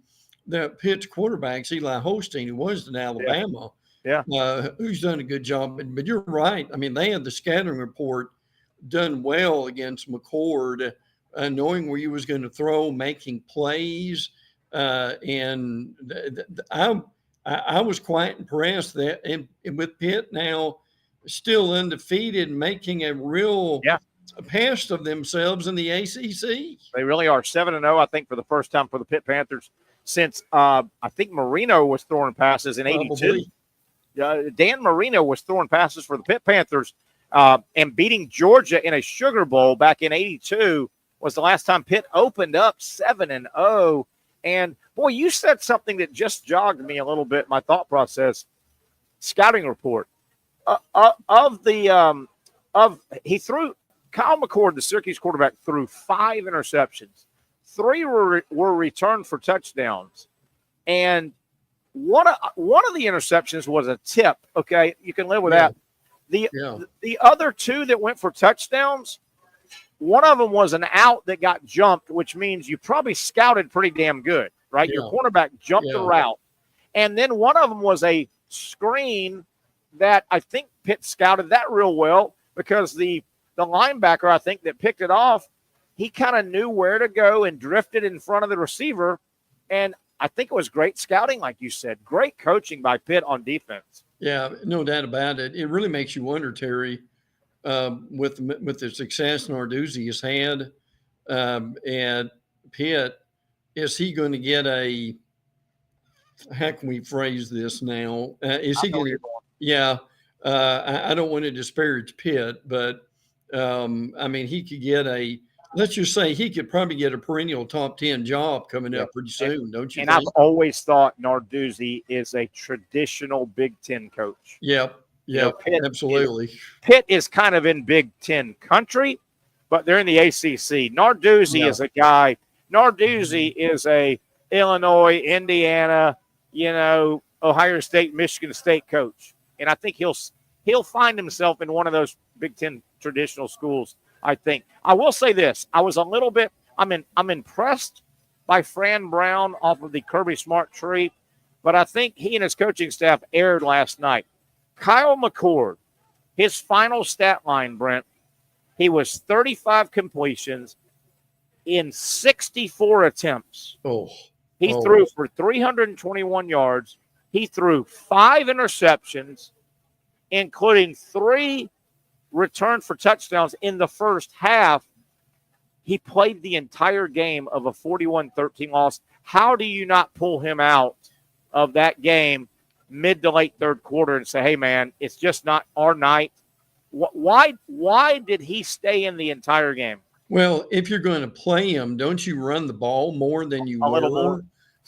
the Pitt's quarterbacks, Eli Holstein, who was in Alabama, who's done a good job. But you're right. I mean, they had the scattering report done well against McCord, knowing where he was going to throw, making plays, and I was quite impressed that, and with Pitt now still undefeated, making a real past of themselves in the ACC. They really are 7-0, I think, for the first time for the Pitt Panthers since I think Marino was throwing passes in '82. Dan Marino was throwing passes for the Pitt Panthers, and beating Georgia in a Sugar Bowl back in '82 was the last time Pitt opened up 7-0. And boy, you said something that just jogged me a little bit. My thought process. Scouting report he threw. Kyle McCord, the Syracuse quarterback, threw 5 interceptions. 3 were returned for touchdowns, and one of the interceptions was a tip. Okay, you can live with that. The other 2 that went for touchdowns, one of them was an out that got jumped, which means you probably scouted pretty damn good, right? Your cornerback jumped the route, and then one of them was a screen that I think Pitt scouted that real well because the linebacker, I think, that picked it off, he kind of knew where to go and drifted in front of the receiver. And I think it was great scouting, like you said. Great coaching by Pitt on defense. Yeah, no doubt about it. It really makes you wonder, Terry, with the success Narduzzi has had at Pitt, is he going to get a – how can we phrase this now? Is he going to – yeah, I don't want to disparage Pitt, but – I mean, he could get let's just say he could probably get a perennial top 10 job coming up pretty soon, don't you and think? I've always thought Narduzzi is a traditional Big Ten coach. Yep, absolutely. Pitt is kind of in Big Ten country, but they're in the ACC. Narduzzi is a guy. Narduzzi is a Illinois, Indiana, Ohio State, Michigan State coach. And I think he'll find himself in one of those Big Ten traditional schools, I think. I will say this. I was a little bit – I'm impressed by Fran Brown off of the Kirby Smart tree, but I think he and his coaching staff erred last night. Kyle McCord, his final stat line, Brent, he was 35 completions in 64 attempts. He threw for 321 yards. He threw 5 interceptions, including 3 returned for touchdowns in the first half. He played the entire game of a 41-13 loss. How do you not pull him out of that game mid to late third quarter and say, hey, man, it's just not our night? Why did he stay in the entire game? Well, if you're going to play him, don't you run the ball more than you were?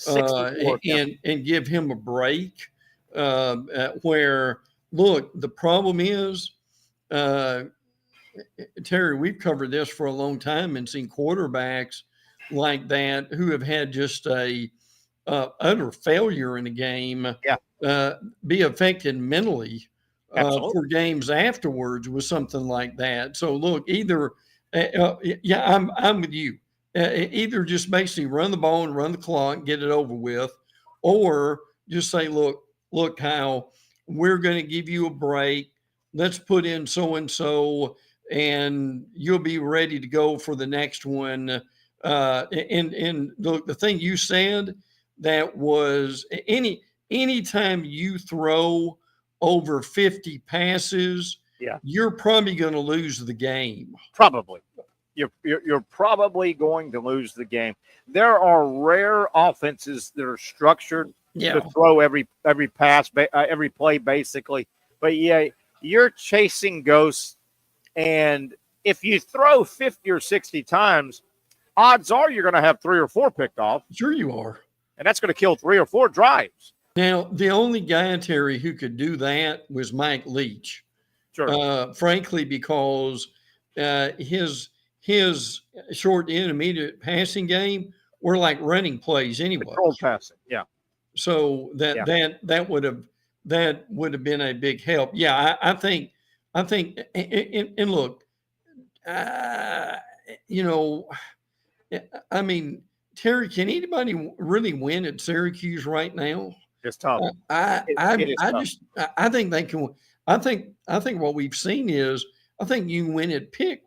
And give him a break where, look, the problem is, Terry, we've covered this for a long time and seen quarterbacks like that who have had just a utter failure in a game be affected mentally for games afterwards with something like that. So look, either I'm with you. Either just basically run the ball and run the clock, get it over with, or just say, look, Kyle, we're going to give you a break. Let's put in so-and-so, and you'll be ready to go for the next one. And the thing you said, that was anytime you throw over 50 passes, you're probably going to lose the game. Probably. You're probably going to lose the game. There are rare offenses that are structured to throw every pass, every play, basically. But you're chasing ghosts, and if you throw 50 or 60 times, odds are you're going to have 3 or 4 picked off. Sure you are. And that's going to kill 3 or 4 drives. Now, the only guy, Terry, who could do that was Mike Leach. Sure. Frankly, because his short intermediate passing game were like running plays anyway. Controlled passing, So that would have been a big help. Yeah, I think, and look, I mean, Terry, can anybody really win at Syracuse right now? It's tough. I think they can. I think what we've seen is, I think you win at Pitt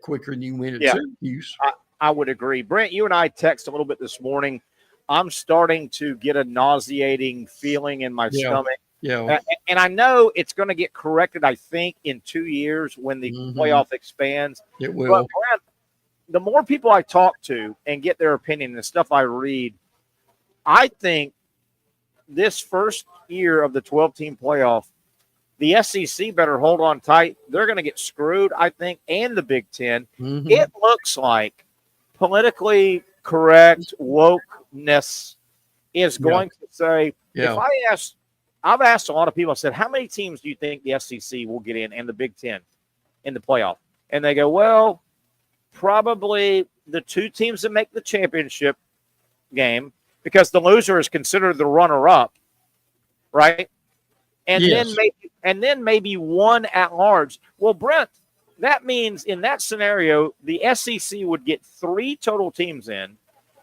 quicker than you win at Syracuse. I would agree. Brent, you and I text a little bit this morning. I'm starting to get a nauseating feeling in my stomach Yeah. And I know it's going to get corrected, I think, in 2 years when the playoff expands. It will. But Brent, the more people I talk to and get their opinion and stuff I read, I think this first year of the 12-team playoff, the SEC better hold on tight. They're going to get screwed, I think, and the Big Ten. It looks like politically correct wokeness is going to say, if I've asked a lot of people, I said, how many teams do you think the SEC will get in and the Big Ten in the playoff? And they go, well, probably the 2 teams that make the championship game, because the loser is considered the runner-up, right? And then maybe 1 at large. Well, Brent, that means in that scenario, the SEC would get 3 total teams in,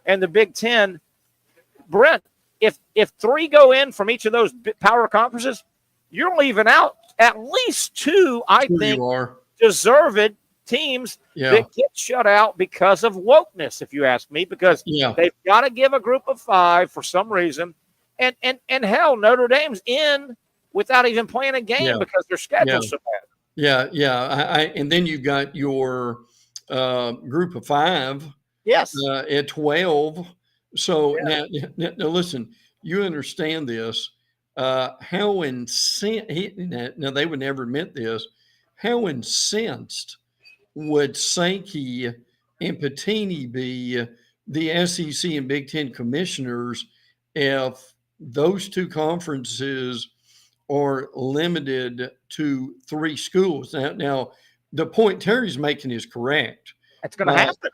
and the Big Ten, Brent, if 3 go in from each of those power conferences, you're leaving out at least 2, I think, deserved teams that get shut out because of wokeness, if you ask me, because they've got to give a group of 5 for some reason. And hell, Notre Dame's in without even playing a game because their schedule's so bad. And then you've got your group of 5 at 12. So now listen, you understand this. How incensed, now they would never admit this, how incensed would Sankey and Patini be, the SEC and Big Ten commissioners, if those 2 conferences are limited to 3 schools? Now the point Terry's making is correct. It's going to happen.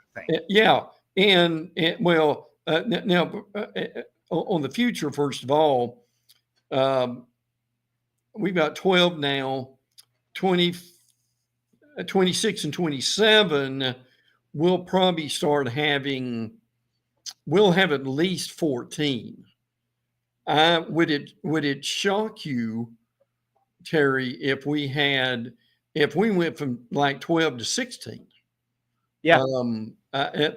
Yeah. And well, now on the future, first of all, we've got 12 now, 26 and 27, we'll probably start having, we'll have at least 14. Would it shock you, Terry, if we went from like 12 to 16? Yeah.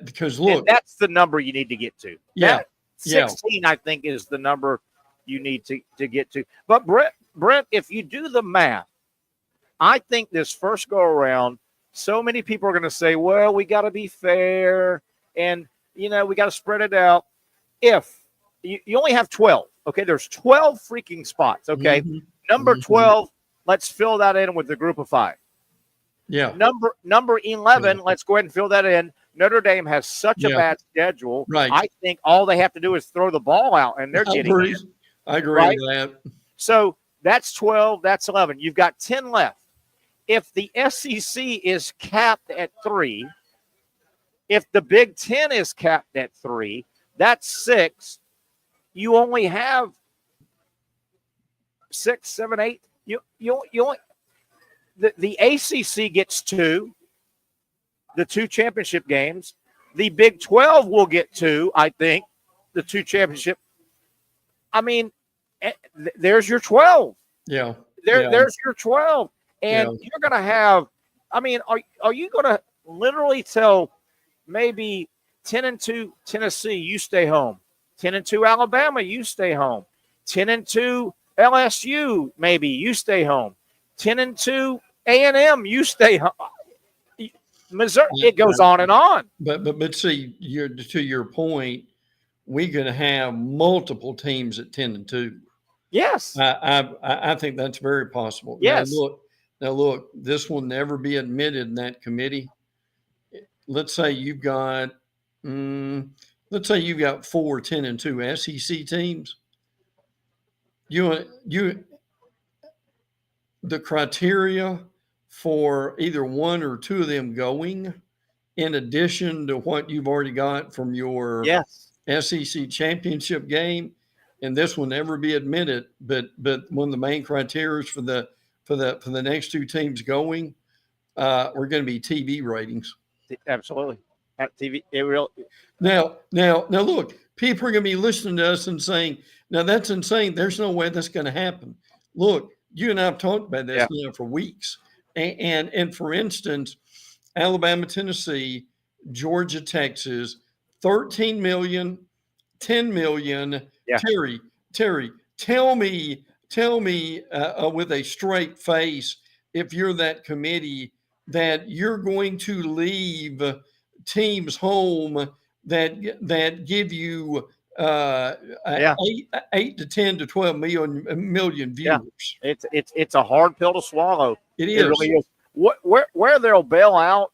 Because look, and that's the number you need to get to. Yeah. 16, I think, is the number you need to get to. But Brent, if you do the math, I think this first go around, so many people are going to say, well, we got to be fair and, we got to spread it out. If you only have 12, okay, there's 12 freaking spots, okay? Number 12, let's fill that in with the group of 5. Yeah. Number 11, let's go ahead and fill that in. Notre Dame has such a bad schedule. Right. I think all they have to do is throw the ball out, and they're getting it. I agree with that. So that's 12. That's 11. You've got 10 left. If the SEC is capped at 3, if the Big Ten is capped at 3, that's 6. You only have 6, 7, 8. You only the ACC gets 2. The 2 championship games. The Big 12 will get 2, I think, the 2 championship. I mean, there's your 12. Yeah. There's your 12. And you're going to have, I mean, are you going to literally tell maybe 10-2 Tennessee, you stay home. 10-2 Alabama, you stay home. 10-2 LSU, maybe you stay home. 10-2 A&M, you stay home. Missouri, it goes on and on. But see, to your point, we're going to have multiple teams at 10-2. Yes, I think that's very possible. Yes. Now look, this will never be admitted in that committee. Let's say you've got 4 10-2 SEC teams. The criteria for either 1 or 2 of them going, in addition to what you've already got from your SEC championship game, and this will never be admitted. But one of the main criteria for the next 2 teams going, we're going to be TV ratings. Absolutely, at TV. It will. Now, look, people are going to be listening to us and saying, "Now that's insane. There's no way that's going to happen." Look, you and I have talked about this for weeks. And for instance, Alabama, Tennessee, Georgia, Texas, 13 million, 10 million. Yeah. Terry, tell me tell me with a straight face, if you're that committee, that you're going to leave teams home that give you eight to 10 to 12 million viewers. Yeah. It's a hard pill to swallow. It It really is. Where they'll bail out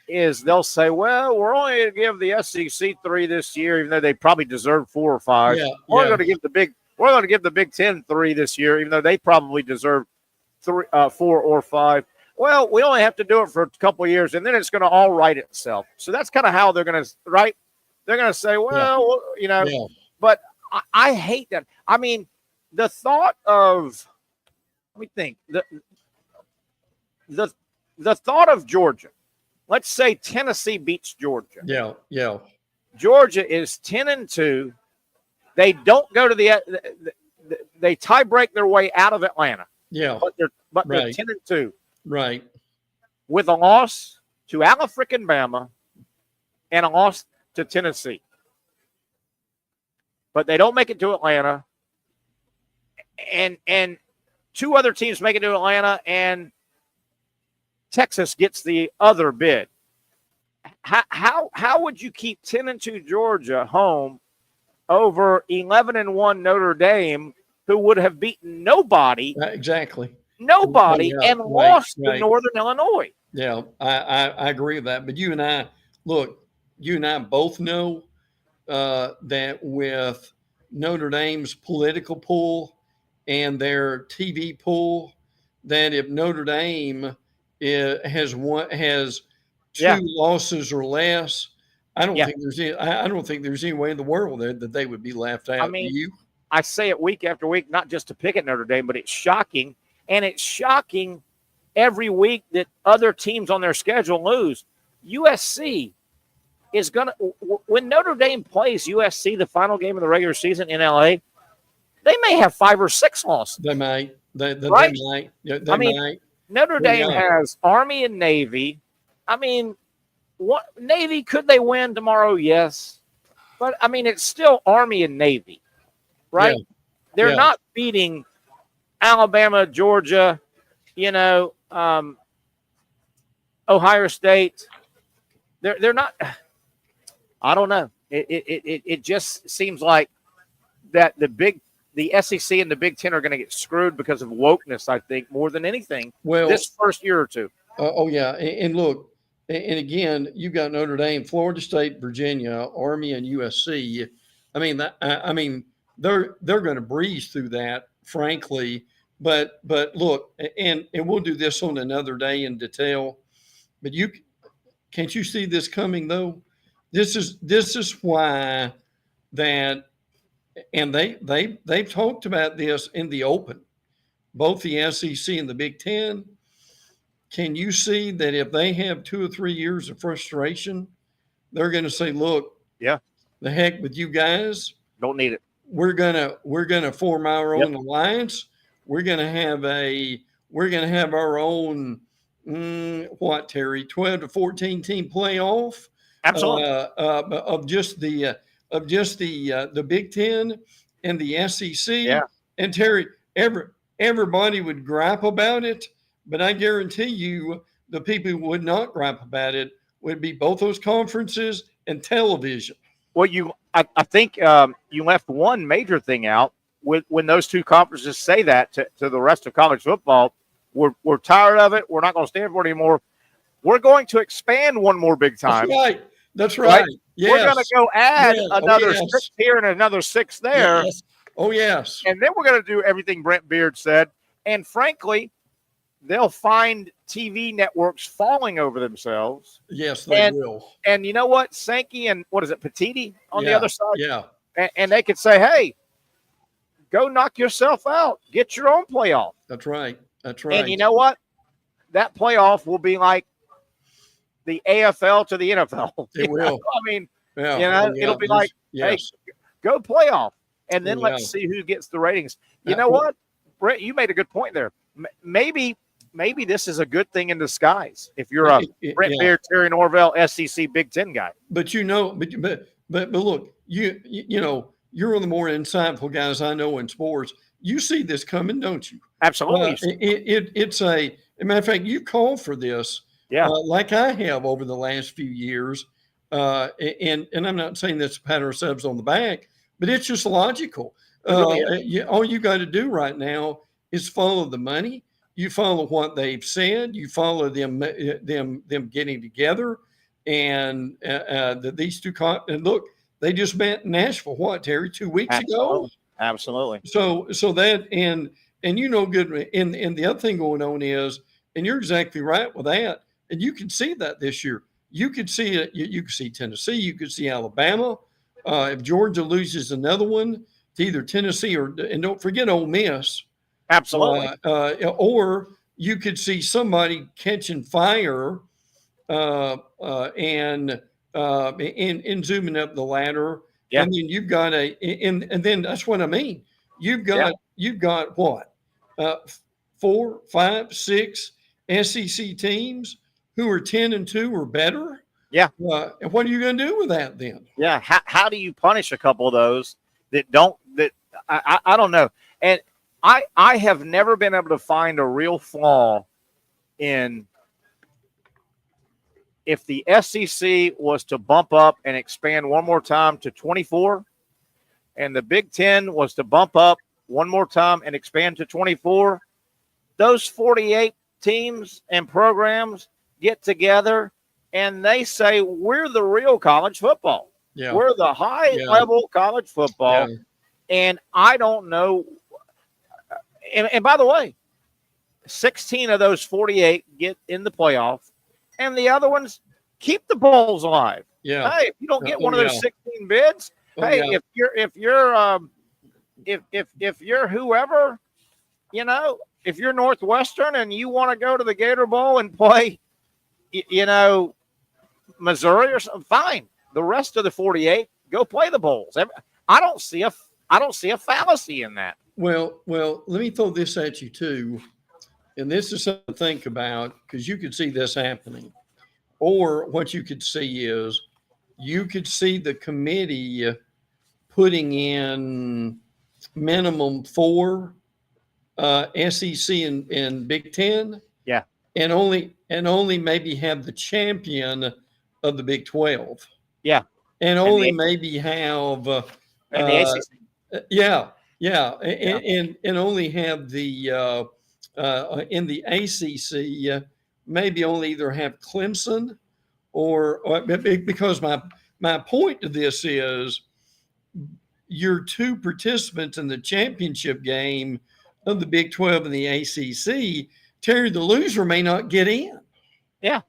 is they'll say, well, we're only going to give the SEC 3 this year, even though they probably deserve 4 or 5. We're going to give the Big Ten 3 this year, even though they probably deserve 4 or 5. Well, we only have to do it for a couple of years, and then it's going to all right itself. So that's kind of how they're going to, right? They're going to say, well, but I hate that. I mean, the thought of, let me think, the thought of Georgia. Let's say Tennessee beats Georgia. Yeah. Georgia is 10-2. They don't go to they tie break their way out of Atlanta. Yeah. But they're 10-2. Right. With a loss to Alabama and a loss to Tennessee. But they don't make it to Atlanta. And 2 other teams make it to Atlanta, and Texas gets the other bid. How would you keep 10-2 Georgia home over 11-1 Notre Dame, who would have beaten nobody? Exactly. Nobody, and lost to Northern Illinois. Yeah, I agree with that. But you and I both know that with Notre Dame's political pull and their TV pull, that if Notre Dame has 2 losses or less, I don't think there's any way in the world that they would be left out. I mean, I say it week after week, not just to pick at Notre Dame, but it's shocking. And it's shocking every week that other teams on their schedule lose. USC is going to, when Notre Dame plays USC the final game of the regular season in LA, they may have 5 or 6 losses. They might. They might. Yeah, they might. Notre Dame has Army and Navy. I mean, what Navy, could they win tomorrow? Yes. But, I mean, it's still Army and Navy, right? Yeah. They're not beating Alabama, Georgia, Ohio State. They're not. I don't know. It just seems like that the SEC and the Big Ten are going to get screwed because of wokeness, I think, more than anything. Well, this first year or 2. And look, and again, you've got Notre Dame, Florida State, Virginia, Army, and USC. I mean, they're going to breeze through that, frankly. But look, and we'll do this on another day in detail. But can't you see this coming though? This is why that, and they've talked about this in the open, both the SEC and the Big Ten. Can you see that if they have 2 or 3 years of frustration, they're going to say, "Look, the heck with you guys, don't need it. We're gonna form our own alliance. We're gonna have our own Terry, 12 to 14 team playoff. Absolutely. Of just the Big Ten and the SEC. Yeah. And Terry, everybody would gripe about it, but I guarantee you the people who would not gripe about it would be both those conferences and television. Well, I think you left one major thing out when those 2 conferences say that to the rest of college football. We're tired of it. We're not going to stand for it anymore. We're going to expand one more big time. That's right. Yes. We're going to go add another 6 here and another 6 there. Yes. Oh, yes. And then we're going to do everything Brent Beaird said. And frankly, they'll find TV networks falling over themselves. Yes, they will. And you know what? Sankey and Petiti on the other side? Yeah. And they could say, hey, go knock yourself out. Get your own playoff. That's right. That's right. And you know what? That playoff will be like the AFL to the NFL. It will. I mean, it'll be like, hey, go playoff. And then let's see who gets the ratings. You know what? Brent, you made a good point there. Maybe this is a good thing in disguise if you're a Brent Beaird, Terry Norvelle, SEC Big Ten guy. But but look, you know, you're one of the more insightful guys I know in sports. you see this coming, don't you? Absolutely. It's a matter of fact, you called for this, like I have over the last few years. And I'm not saying this to pat ourselves on the back, but it's just logical. All you got to do right now is follow the money. You follow what they've said. You follow them getting together, and these two. And look, they just met in Nashville. What, Terry? 2 weeks ago. Absolutely. So that and good. And the other thing going on is, and you're exactly right with that. And you can see that this year. You could see it. You could see Tennessee. You could see Alabama. If Georgia loses another one to either Tennessee and don't forget Ole Miss. Absolutely. Or you could see somebody catching fire and zooming up the ladder. Yeah. And then you've got and then that's what I mean. You've got what? 4, 5, 6 SEC teams who are 10-2 or better. Yeah. And what are you going to do with that then? Yeah. How do you punish a couple of those that don't? That I don't know. And I have never been able to find a real flaw in if the SEC was to bump up and expand one more time to 24, and the Big Ten was to bump up one more time and expand to 24, those 48 teams and programs get together and they say, we're the real college football. Yeah. We're the high-level college football. Yeah. And I don't know. And by the way, 16 of those 48 get in the playoff, and the other ones keep the bowls alive. Yeah. Hey, if you don't get one of those 16 bids, if you're whoever, if you're Northwestern and you want to go to the Gator Bowl and play, Missouri or something, fine. The rest of the 48 go play the bowls. I don't see a fallacy in that. Well, let me throw this at you too, and this is something to think about because you could see this happening, or what you could see is you could see the committee putting in minimum 4 SEC and Big Ten, and only maybe have the champion of the Big 12, and only maybe have and the ACC. And only have the in the ACC maybe only either have Clemson or because my point to this is your 2 participants in the championship game of the Big 12 and the ACC, Terry, the loser may not get in. Yeah,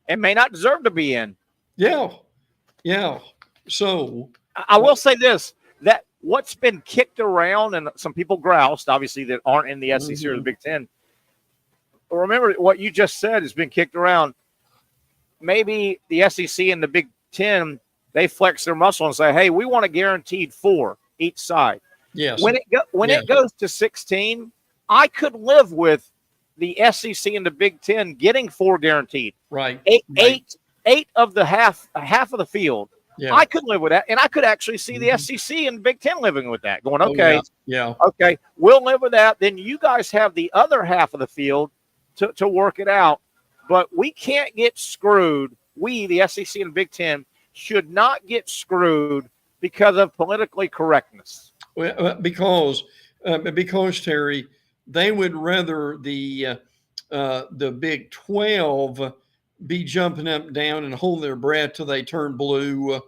and may not deserve to be in. Yeah. So I will say this: that what's been kicked around, and some people groused, obviously, that aren't in the SEC or the Big Ten. Remember what you just said has been kicked around. Maybe the SEC and the Big Ten, they flex their muscle and say, hey, we want a guaranteed 4 each side. Yes. When it goes to 16, I could live with the SEC and the Big Ten getting 4 guaranteed. Right. Eight of the half of the field. Yeah. I could live with that, and I could actually see the SEC and Big Ten living with that. Going, okay, okay, we'll live with that. Then you guys have the other half of the field to work it out. But we can't get screwed. We, the SEC and Big Ten, should not get screwed because of politically correctness. Well, because Terry, they would rather the Big 12 be jumping up and down and hold their breath till they turn blue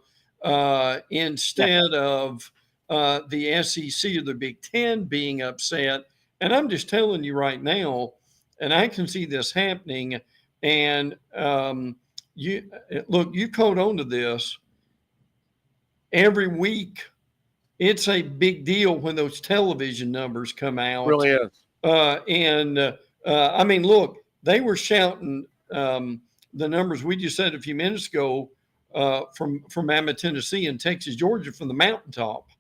instead of the SEC or the Big Ten being upset. And I'm just telling you right now, and I can see this happening. And you caught on to this. Every week, it's a big deal when those television numbers come out. It really is. I mean, look, they were shouting the numbers we just said a few minutes ago from Alabama, Tennessee, and Texas, Georgia from the mountaintop.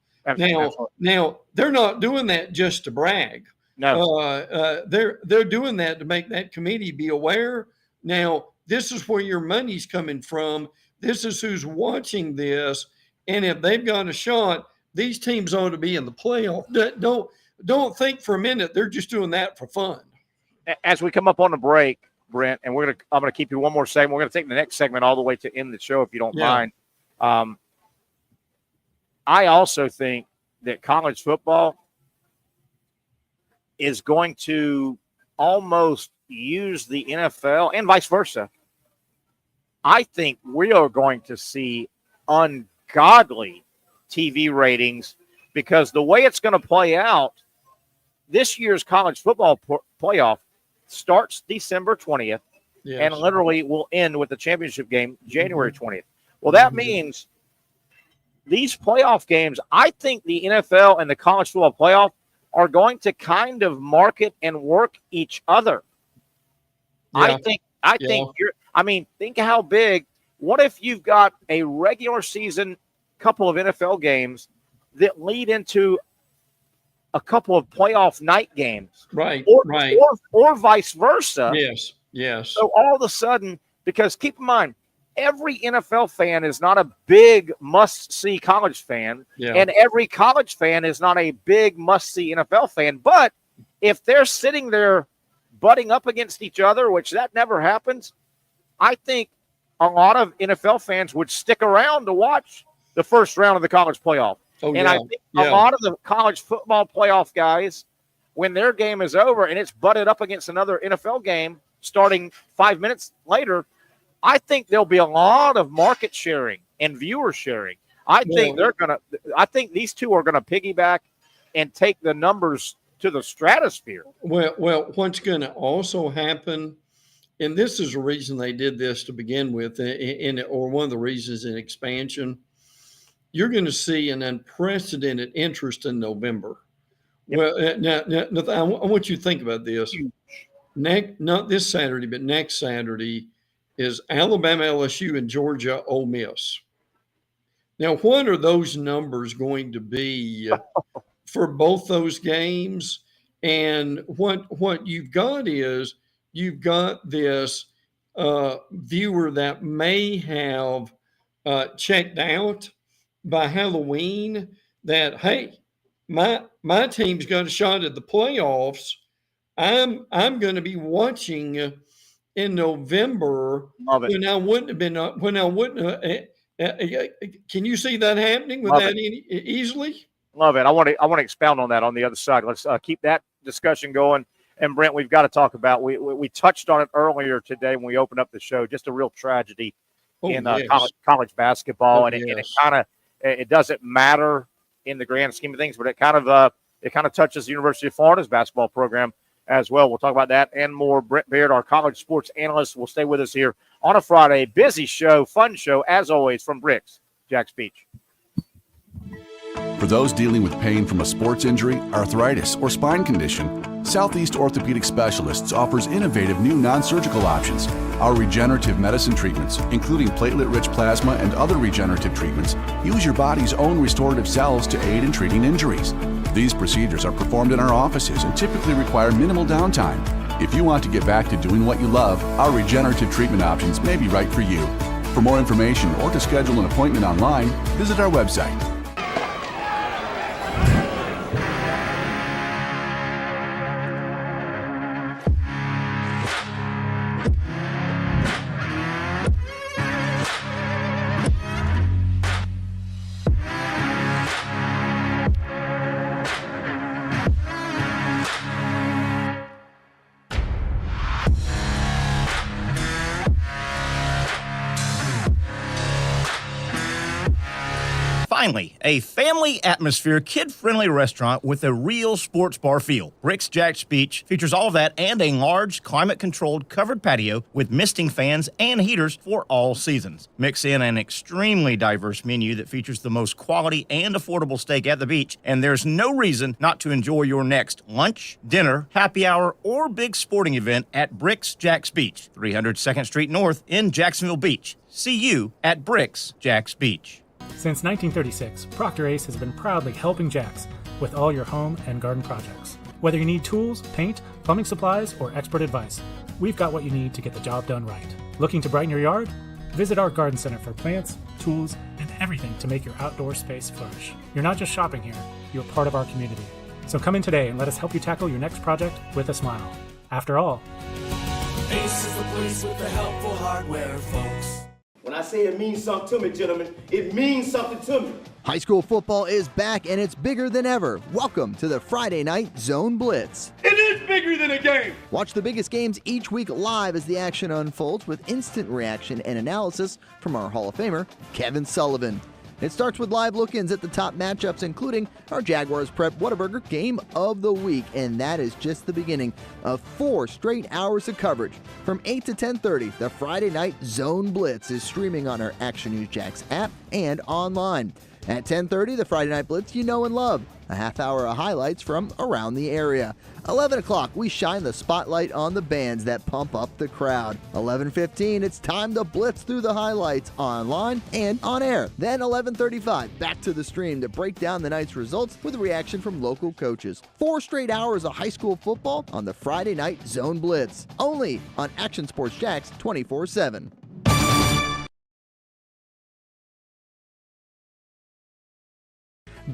Now they're not doing that just to brag. No, they're doing that to make that committee be aware. Now, this is where your money's coming from. This is who's watching this. And if they've got a shot, these teams ought to be in the playoff. Don't think for a minute they're just doing that for fun. As we come up on the break, Brent, and I'm gonna keep you one more segment. We're gonna take the next segment all the way to end the show if you don't mind. I also think that college football is going to almost use the NFL and vice versa. I think we are going to see ungodly TV ratings because the way it's going to play out, this year's college football playoff starts December 20th and literally will end with the championship game January 20th. Well, that means these playoff games, I think the NFL and the college football playoff are going to kind of market and work each other. I think think how big. What if you've got a regular season couple of NFL games that lead into a couple of playoff night games, or vice versa? Yes. So all of a sudden, because keep in mind, every NFL fan is not a big must-see college fan, and every college fan is not a big must-see NFL fan. But if they're sitting there butting up against each other, which that never happens, I think a lot of NFL fans would stick around to watch the first round of the college playoff. I think a lot of the college football playoff guys, when their game is over and it's butted up against another NFL game starting 5 minutes later, I think there'll be a lot of market sharing and viewer sharing. I think these two are gonna piggyback and take the numbers to the stratosphere. Well, what's going to also happen, and this is the reason they did this to begin with, or one of the reasons in expansion, you're going to see an unprecedented interest in November. Well, now I want you to think about this. Not this Saturday, but next Saturday is Alabama, LSU, and Georgia, Ole Miss. Now, what are those numbers going to be for both those games? And what you've got is you've got this viewer that may have checked out by Halloween that, hey, my team's got a shot at the playoffs. I'm going to be watching in November when I wouldn't have been can you see that happening with that easily? Love it. I want to expound on that on the other side. Let's keep that discussion going. And Brent, we've got to talk about, we touched on it earlier today when we opened up the show, just a real tragedy in college basketball. It doesn't matter in the grand scheme of things, but it kind of touches the University of Florida's basketball program as well. We'll talk about that and more. Brent Beaird, our college sports analyst, will stay with us here on a Friday. Busy show, fun show, as always, from Brix, Jax Beach. For those dealing with pain from a sports injury, arthritis, or spine condition, Southeast Orthopedic Specialists offers innovative new non-surgical options. Our regenerative medicine treatments, including platelet-rich plasma and other regenerative treatments, use your body's own restorative cells to aid in treating injuries. These procedures are performed in our offices and typically require minimal downtime. If you want to get back to doing what you love, our regenerative treatment options may be right for you. For more information or to schedule an appointment online, visit our website. Finally, a family atmosphere, kid-friendly restaurant with a real sports bar feel. Brix Jax Beach features all of that and a large, climate-controlled covered patio with misting fans and heaters for all seasons. Mix in an extremely diverse menu that features the most quality and affordable steak at the beach, and there's no reason not to enjoy your next lunch, dinner, happy hour, or big sporting event at Brix Jax Beach, 300 2nd Street North in Jacksonville Beach. See you at Brix Jax Beach. Since 1936, Procter Ace has been proudly helping Jax with all your home and garden projects. Whether you need tools, paint, plumbing supplies, or expert advice, we've got what you need to get the job done right. Looking to brighten your yard? Visit our garden center for plants, tools, and everything everything to make your outdoor space flourish. You're not just shopping here, you're part of our community. So come in today and let us help you tackle your next project with a smile. After all, Ace is the place with the helpful hardware, folks. When I say it means something to me, gentlemen, it means something to me. High school football is back and it's bigger than ever. Welcome to the Friday Night Zone Blitz. It is bigger than a game. Watch the biggest games each week live as the action unfolds with instant reaction and analysis from our Hall of Famer, Kevin Sullivan. It starts with live look-ins at the top matchups, including our Jaguars Prep Whataburger Game of the Week, and that is just the beginning of 4 straight hours of coverage. From 8 to 10:30, the Friday Night Zone Blitz is streaming on our Action News Jax app and online. At 10:30, the Friday Night Blitz you know and love. A half hour of highlights from around the area. 11 o'clock, we shine the spotlight on the bands that pump up the crowd. 11:15, it's time to blitz through the highlights online and on air. Then 11:35, back to the stream to break down the night's results with a reaction from local coaches. 4 straight hours of high school football on the Friday Night Zone Blitz. Only on Action Sports Jax 24/7.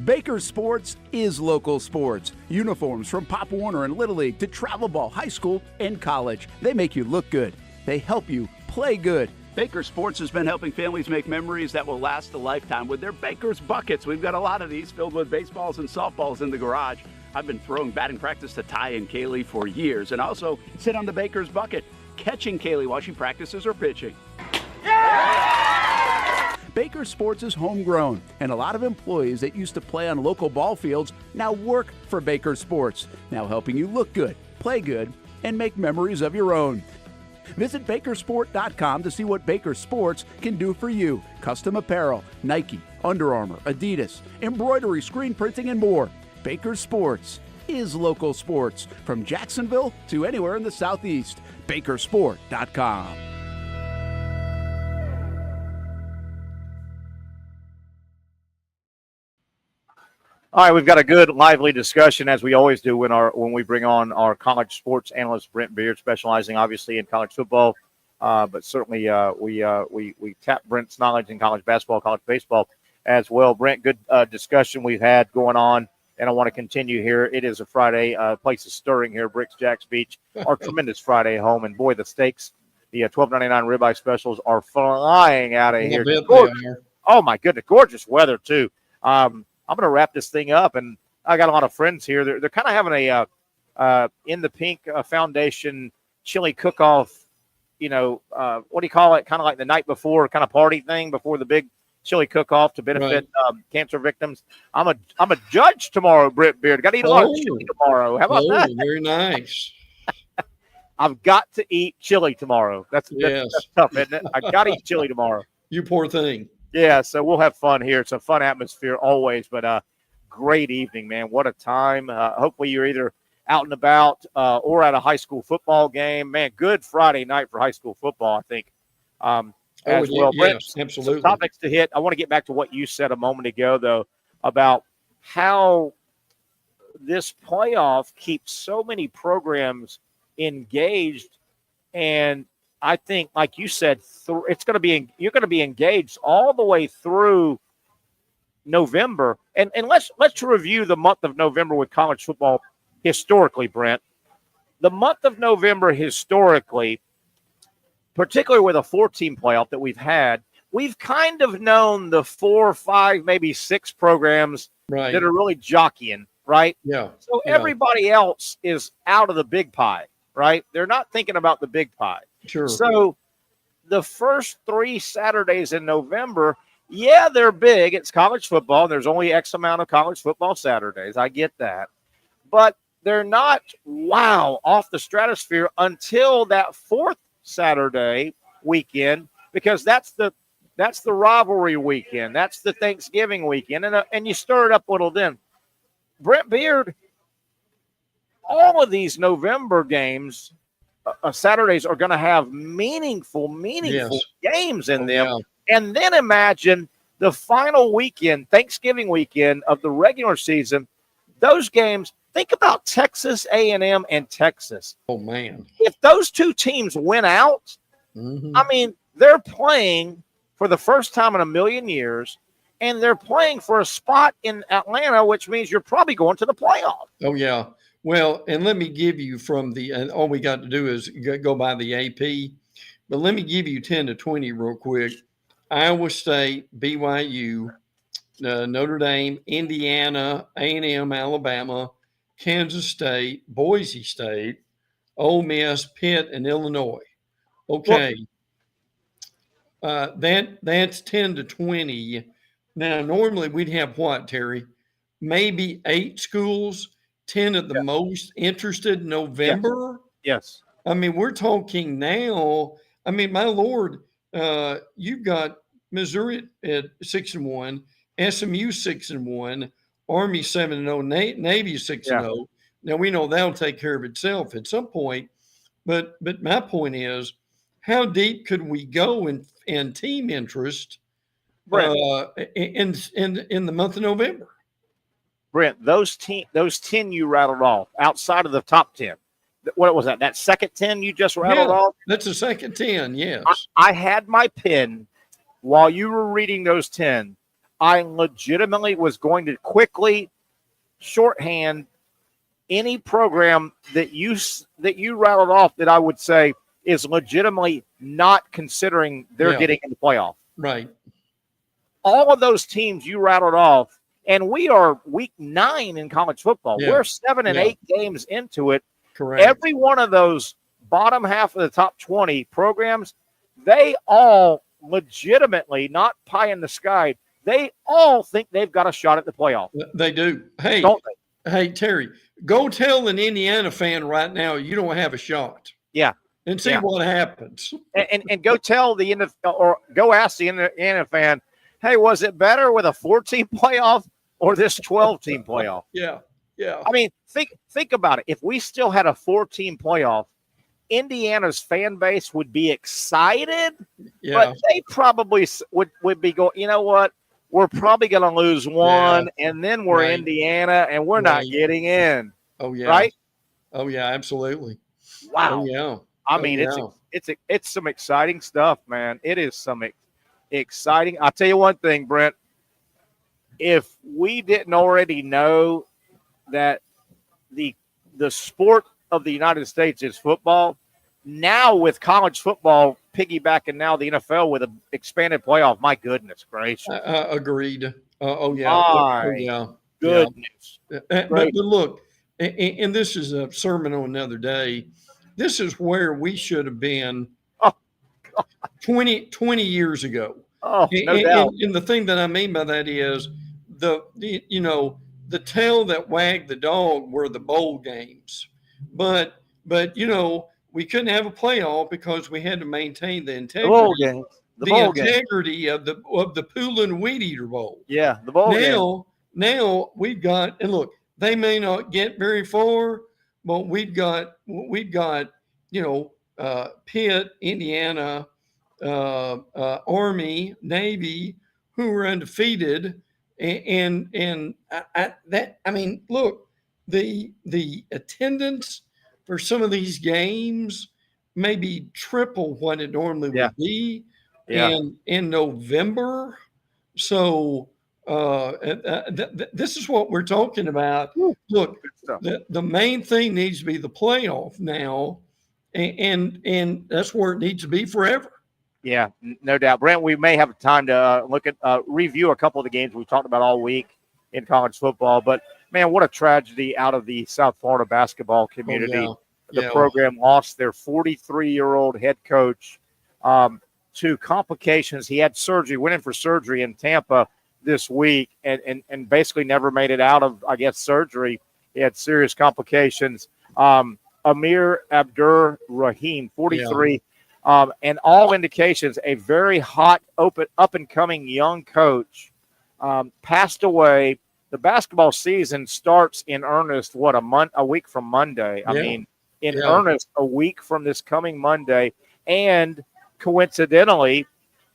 Baker Sports is local sports. Uniforms from Pop Warner and Little League to travel ball, high school, and college. They make you look good. They help you play good. Baker Sports has been helping families make memories that will last a lifetime with their Baker's Buckets. We've got a lot of these filled with baseballs and softballs in the garage. I've been throwing batting practice to Ty and Kaylee for years and also sit on the Baker's Bucket, catching Kaylee while she practices or pitching. Baker Sports is homegrown, and a lot of employees that used to play on local ball fields now work for Baker Sports, now helping you look good, play good, and make memories of your own. Visit bakersport.com to see what Baker Sports can do for you. Custom apparel, Nike, Under Armour, Adidas, embroidery, screen printing, and more. Baker Sports is local sports from Jacksonville to anywhere in the Southeast. Bakersport.com. All right, we've got a good, lively discussion as we always do when we bring on our college sports analyst Brent Beaird, specializing obviously in college football, but certainly we tap Brent's knowledge in college basketball, college baseball as well. Brent, good discussion we've had going on, and I want to continue here. It is a Friday, place is stirring here, Brix Jax Beach, our tremendous Friday home, and boy, the steaks, the $12.99 ribeye specials are flying out of here. Oh my goodness, gorgeous weather too. I'm going to wrap this thing up, and I got a lot of friends here. They're kind of having a In the Pink Foundation chili cook-off, what do you call it? Kind of like the night before kind of party thing before the big chili cook-off to benefit cancer victims. I'm a judge tomorrow, Brent Beaird. Got to eat a lot of chili tomorrow. How about that? Very nice. I've got to eat chili tomorrow. That's tough, isn't it? I got to eat chili tomorrow. You poor thing. Yeah, so we'll have fun here. It's a fun atmosphere always, but great evening, man. What a time. Hopefully you're either out and about or at a high school football game. Man, good Friday night for high school football, I think, as well. Yes, absolutely. Some topics to hit. I want to get back to what you said a moment ago, though, about how this playoff keeps so many programs engaged, and I think, like you said, it's going to be you're going to be engaged all the way through November. And let's review the month of November with college football historically, Brent. The month of November historically, particularly with a 4-team playoff that we've had, we've kind of known the 4, 5, maybe 6 programs that are really jockeying, right? Yeah. So everybody else is out of the big pie, right? They're not thinking about the big pie. Sure. So the first 3 Saturdays in November, they're big. It's college football. There's only X amount of college football Saturdays. I get that. But they're not, off the stratosphere until that 4th Saturday weekend, because that's the rivalry weekend. That's the Thanksgiving weekend. And you stir it up a little then. Brent Beaird, all of these November games, Saturdays are going to have meaningful games in them. And then imagine the final weekend, Thanksgiving weekend of the regular season, those games. Think about Texas A&M and Texas. Oh, man. If those 2 teams win out, I mean, they're playing for the first time in a million years and they're playing for a spot in Atlanta, which means you're probably going to the playoff. Oh, yeah. Well, and let me give you from the, and all we got to do is go by the AP, but let me give you 10 to 20 real quick. Iowa State, BYU, Notre Dame, Indiana, A&M, Alabama, Kansas State, Boise State, Ole Miss, Pitt, and Illinois. Okay. That's 10 to 20. Now, normally we'd have what, Terry? Maybe 8 schools, 10 at the most interested in November. Yes. I mean, we're talking now. I mean, my Lord, you've got Missouri at 6-1, SMU 6-1, Army 7-0, Navy 6-0. Now we know that'll take care of itself at some point, but my point is, how deep could we go in team interest in the month of November? Brent, those 10 you rattled off outside of the top 10. What was that? That second 10 you just rattled off? That's the second 10, yes. I had my pen while you were reading those 10. I legitimately was going to quickly shorthand any program that you rattled off that I would say is legitimately not considering they're getting in the playoff. Right. All of those teams you rattled off, and we are week 9 in college football. Yeah. We're 7 and 8 games into it. Correct. Every one of those bottom half of the top 20 programs, they all legitimately, not pie in the sky, they all think they've got a shot at the playoff. They do. Hey, don't they? Hey, Terry, go tell an Indiana fan right now you don't have a shot. Yeah. And see what happens. And go tell the NFL, or go ask the Indiana fan, hey, was it better with a 4-team playoff or this 12-team playoff? Yeah. Yeah. I mean, think about it. If we still had a 4-team playoff, Indiana's fan base would be excited, but they probably would be going, you know what? We're probably going to lose one, and then we're Indiana, and we're not getting in. Oh, yeah. Right? Oh, yeah, absolutely. Wow. Oh, yeah. I mean, it's some exciting stuff, man. It is some exciting. I'll tell you one thing, Brent. If we didn't already know that the sport of the United States is football, now with college football piggybacking now the NFL with an expanded playoff, my goodness gracious. Agreed. Oh, yeah. My goodness. But look, and this is a sermon on another day. This is where we should have been 20 years ago. Oh, no doubt. And the thing that I mean by that is the tail that wagged the dog were the bowl games. But we couldn't have a playoff because we had to maintain the integrity. Integrity of the Poulin Weed Eater Bowl. Yeah, the bowl game. Now we've got, and look, they may not get very far, but we've got Pitt, Indiana, Army, Navy, who are undefeated, and look, the attendance for some of these games may be triple what it normally would be in November. So this is what we're talking about. Look, the main thing needs to be the playoff now, and that's where it needs to be forever. Yeah, no doubt. Brent, we may have time to look at review a couple of the games we've talked about all week in college football. But, man, what a tragedy out of the South Florida basketball community. The program lost their 43-year-old head coach to complications. He had surgery, went in for surgery in Tampa this week and basically never made it out of, I guess, surgery. He had serious complications. Amir Abdur-Rahim, 43, and all indications, a very hot, up-and-coming young coach, passed away. The basketball season starts in earnest, a week from Monday. I mean, in earnest, a week from this coming Monday. And coincidentally,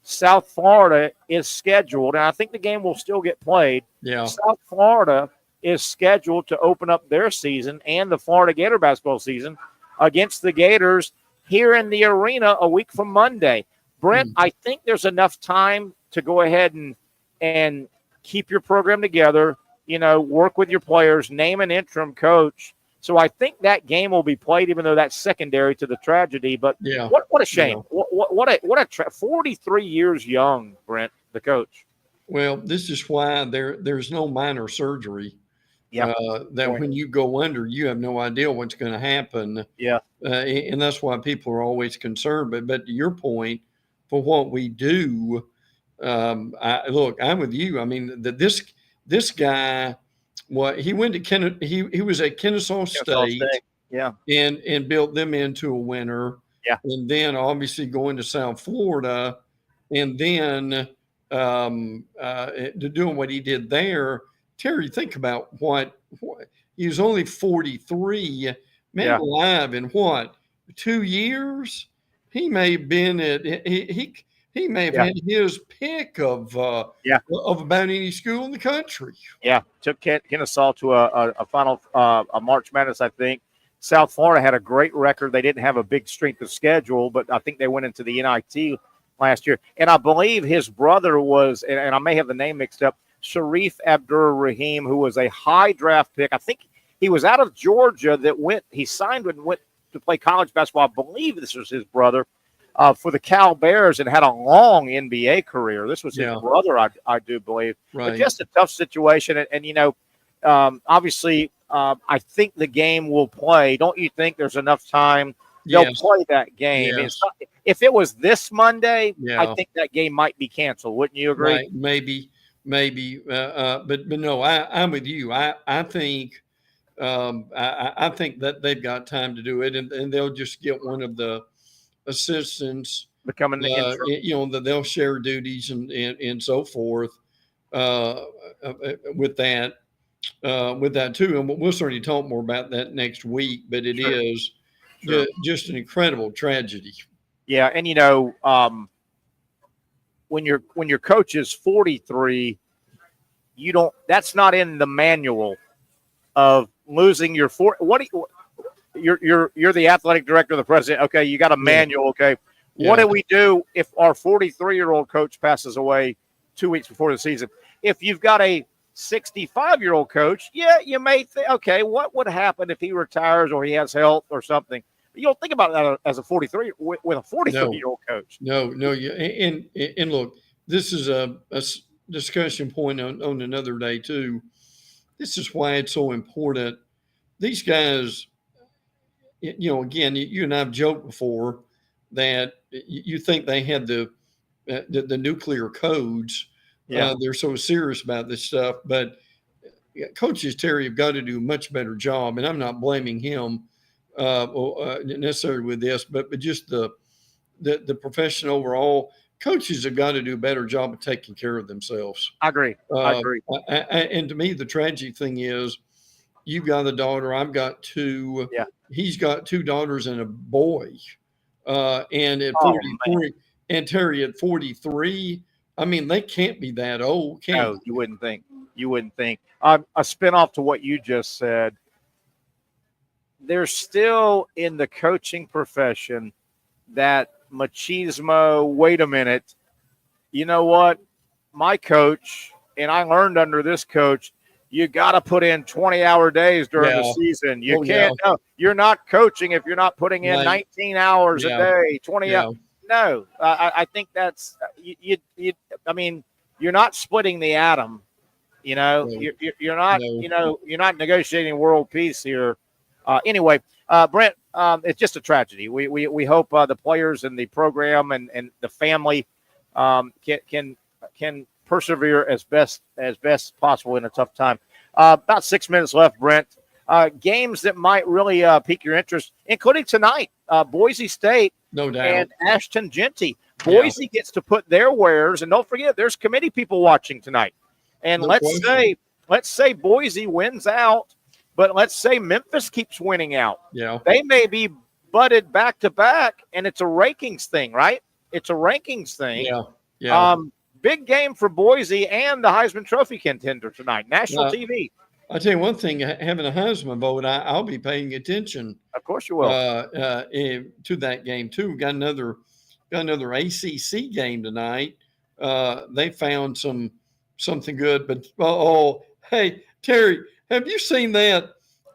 South Florida is scheduled, and I think the game will still get played. Yeah. South Florida is scheduled to open up their season and the Florida Gator basketball season against the Gators here in the arena a week from Monday. Brent, I think there's enough time to go ahead and and keep your program together, work with your players, name an interim coach. So I think that game will be played, even though that's secondary to the tragedy. But what a shame. Yeah. What a 43 years young, Brent, the coach. Well, this is why there's no minor surgery. Yeah. That when you go under, you have no idea what's going to happen. Yeah. And that's why people are always concerned. But to your point, for what we do, I'm with you. I mean, this guy, he went to he was at Kennesaw State. Yeah. And built them into a winner. Yeah. And then obviously going to South Florida, and then doing what he did there. Terry, think about what he was only 43. Man alive, in what, 2 years? He may have been he may have had his pick of about any school in the country. Yeah, took Kennesaw to a final a March Madness, I think. South Florida had a great record. They didn't have a big strength of schedule, but I think they went into the NIT last year. And I believe his brother was, and I may have the name mixed up, Sharif Abdur-Rahim, who was a high draft pick. I think he was out of Georgia he signed and went to play college basketball. I believe this was his brother for the Cal Bears, and had a long NBA career. This was his brother, I do believe. Right. But just a tough situation. And obviously, I think the game will play. Don't you think there's enough time? They'll play that game. Yes. If it was this Monday, I think that game might be canceled. Wouldn't you agree? Right. Maybe. But no, I'm with you. I think I think that they've got time to do it, and they'll just get one of the assistants becoming the interim. That they'll share duties and so forth with that too. And we'll certainly talk more about that next week. But it is just an incredible tragedy. Yeah, and when your coach is 43, that's not in the manual of losing your you're the athletic director, the president. Okay, you got a manual. Okay, what do we do if our 43-year-old coach passes away 2 weeks before the season? If you've got a 65-year-old coach, you may think, okay, what would happen if he retires or he has health or something? You don't think about that as a 43 with a 43-year-old coach. No. And look, this is a discussion point on another day too. This is why it's so important. These guys, again, you and I've joked before that you think they had the nuclear codes. They're so serious about this stuff, but coaches, Terry, have got to do a much better job. And I'm not blaming him necessarily with this, but just the profession overall. Coaches have got to do a better job of taking care of themselves. I agree. And to me, the tragic thing is, you've got a daughter. I've got two. Yeah. He's got two daughters and a boy. And at 43, and Terry at 43, I mean, they can't be that old, can No, you wouldn't think. A spinoff to what you just said. There's still in the coaching profession that machismo, wait a minute, you know what? My coach, and I learned under this coach, you got to put in 20-hour days during the season. You can't. No, you're not coaching if you're not putting in 19 hours a day, 20 hours. No, I think that's you. I mean, you're not splitting the atom. You're not. You're not negotiating world peace here. Anyway, Brent, it's just a tragedy. We hope the players and the program and the family can persevere as best possible in a tough time. About 6 minutes left, Brent. Games that might really pique your interest, including tonight, Boise State no doubt. And Ashton Genty. Boise gets to put their wares, and don't forget, there's committee people watching tonight. And let's say Boise wins out, but let's say Memphis keeps winning out. Yeah, they may be butted back to back, and it's a rankings thing, right? It's a rankings thing. Yeah. Big game for Boise and the Heisman Trophy contender tonight. National TV. I'll tell you one thing, having a Heisman vote, I'll be paying attention. Of course you will. To that game, too. We've got another ACC game tonight. They found some something good. But hey, Terry, have you seen that?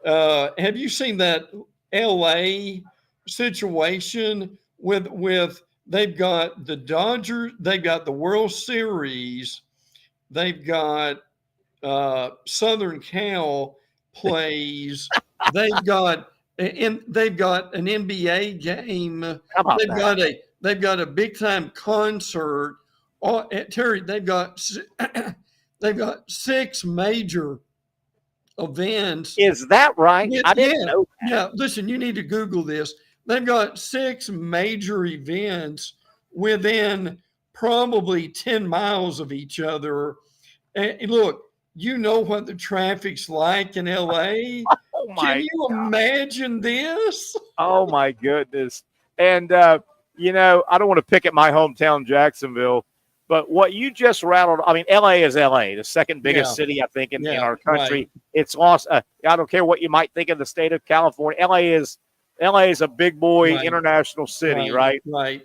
Have you seen that LA situation with they've got the Dodgers, they've got the World Series, they've got Southern Cal plays, they've got an NBA game, How about that? They've got a big time concert. Terry, they've got 6 major events. Is that right? I didn't know that. Yeah, listen, you need to Google this. They've got 6 major events within probably 10 miles of each other. And look, you know what the traffic's like in LA. Oh my Can you imagine this? Oh my goodness. And you know, I don't want to pick at my hometown, Jacksonville, but what you just rattled, I mean, LA is LA, the second biggest city, I think, in our country. Right. It's lost. I don't care what you might think of the state of California. LA is a big boy international city, right? Right.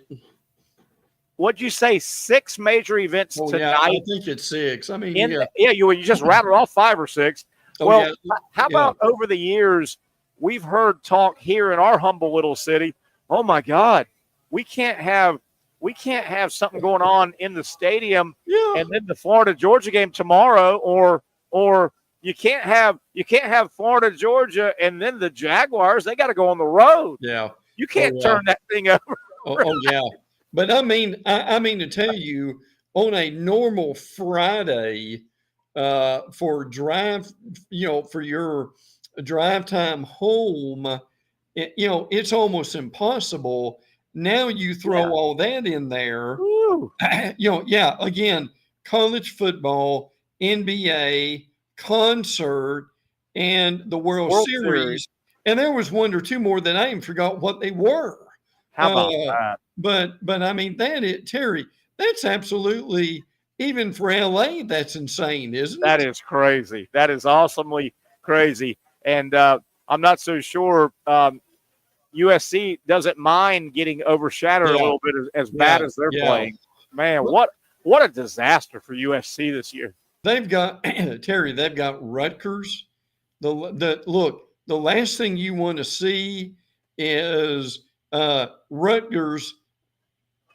What'd you say? 6 major events tonight? Yeah, I think it's 6. I mean, you just rattled off 5 or 6. How about over the years, we've heard talk here in our humble little city, oh my God, we can't have something going on in the stadium and then the Florida Georgia game tomorrow, or you can't have Florida Georgia and then the Jaguars, they got to go on the road. Yeah. You can't turn that thing over. Yeah. But I mean to tell you, on a normal Friday, for drive, for your drive time home, it's almost impossible. Now you throw all that in there, again, college football, NBA, concert, and the World Series. And there was 1 or 2 more that I even forgot what they were. How about that? But I mean, Terry, that's absolutely, even for LA, that's insane, isn't it? That is crazy. That is awesomely crazy. And I'm not so sure USC doesn't mind getting overshadowed a little bit as bad as they're playing. Man, what a disaster for USC this year. They've got Terry. They've got Rutgers. The last thing you want to see is Rutgers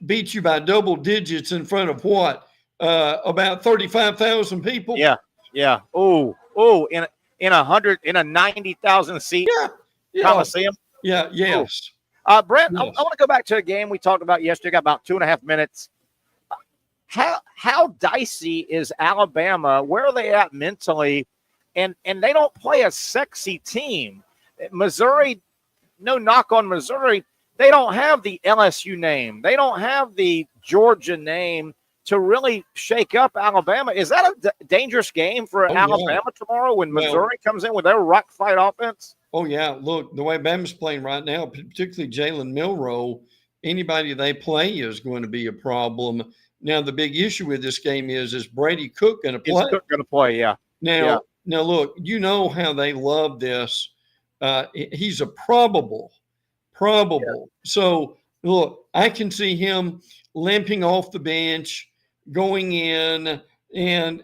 beat you by double digits in front of what? About 35,000 people. Yeah. Oh, in a 90,000 seat Coliseum. Yeah. Yes. Brent, I want to go back to a game we talked about yesterday. Got about 2.5 minutes. How dicey is Alabama? Where are they at mentally? And they don't play a sexy team. Missouri, no knock on Missouri. They don't have the LSU name. They don't have the Georgia name to really shake up Alabama. Is that a dangerous game for Alabama tomorrow when Missouri comes in with their rock fight offense? Oh, yeah. Look, the way Bama's playing right now, particularly Jalen Milroe, anybody they play is going to be a problem. Now, the big issue with this game is Brady Cook going to play? Is Cook going to play, yeah. Now, look, you know how they love this. He's a probable. Yeah. So, look, I can see him limping off the bench, going in and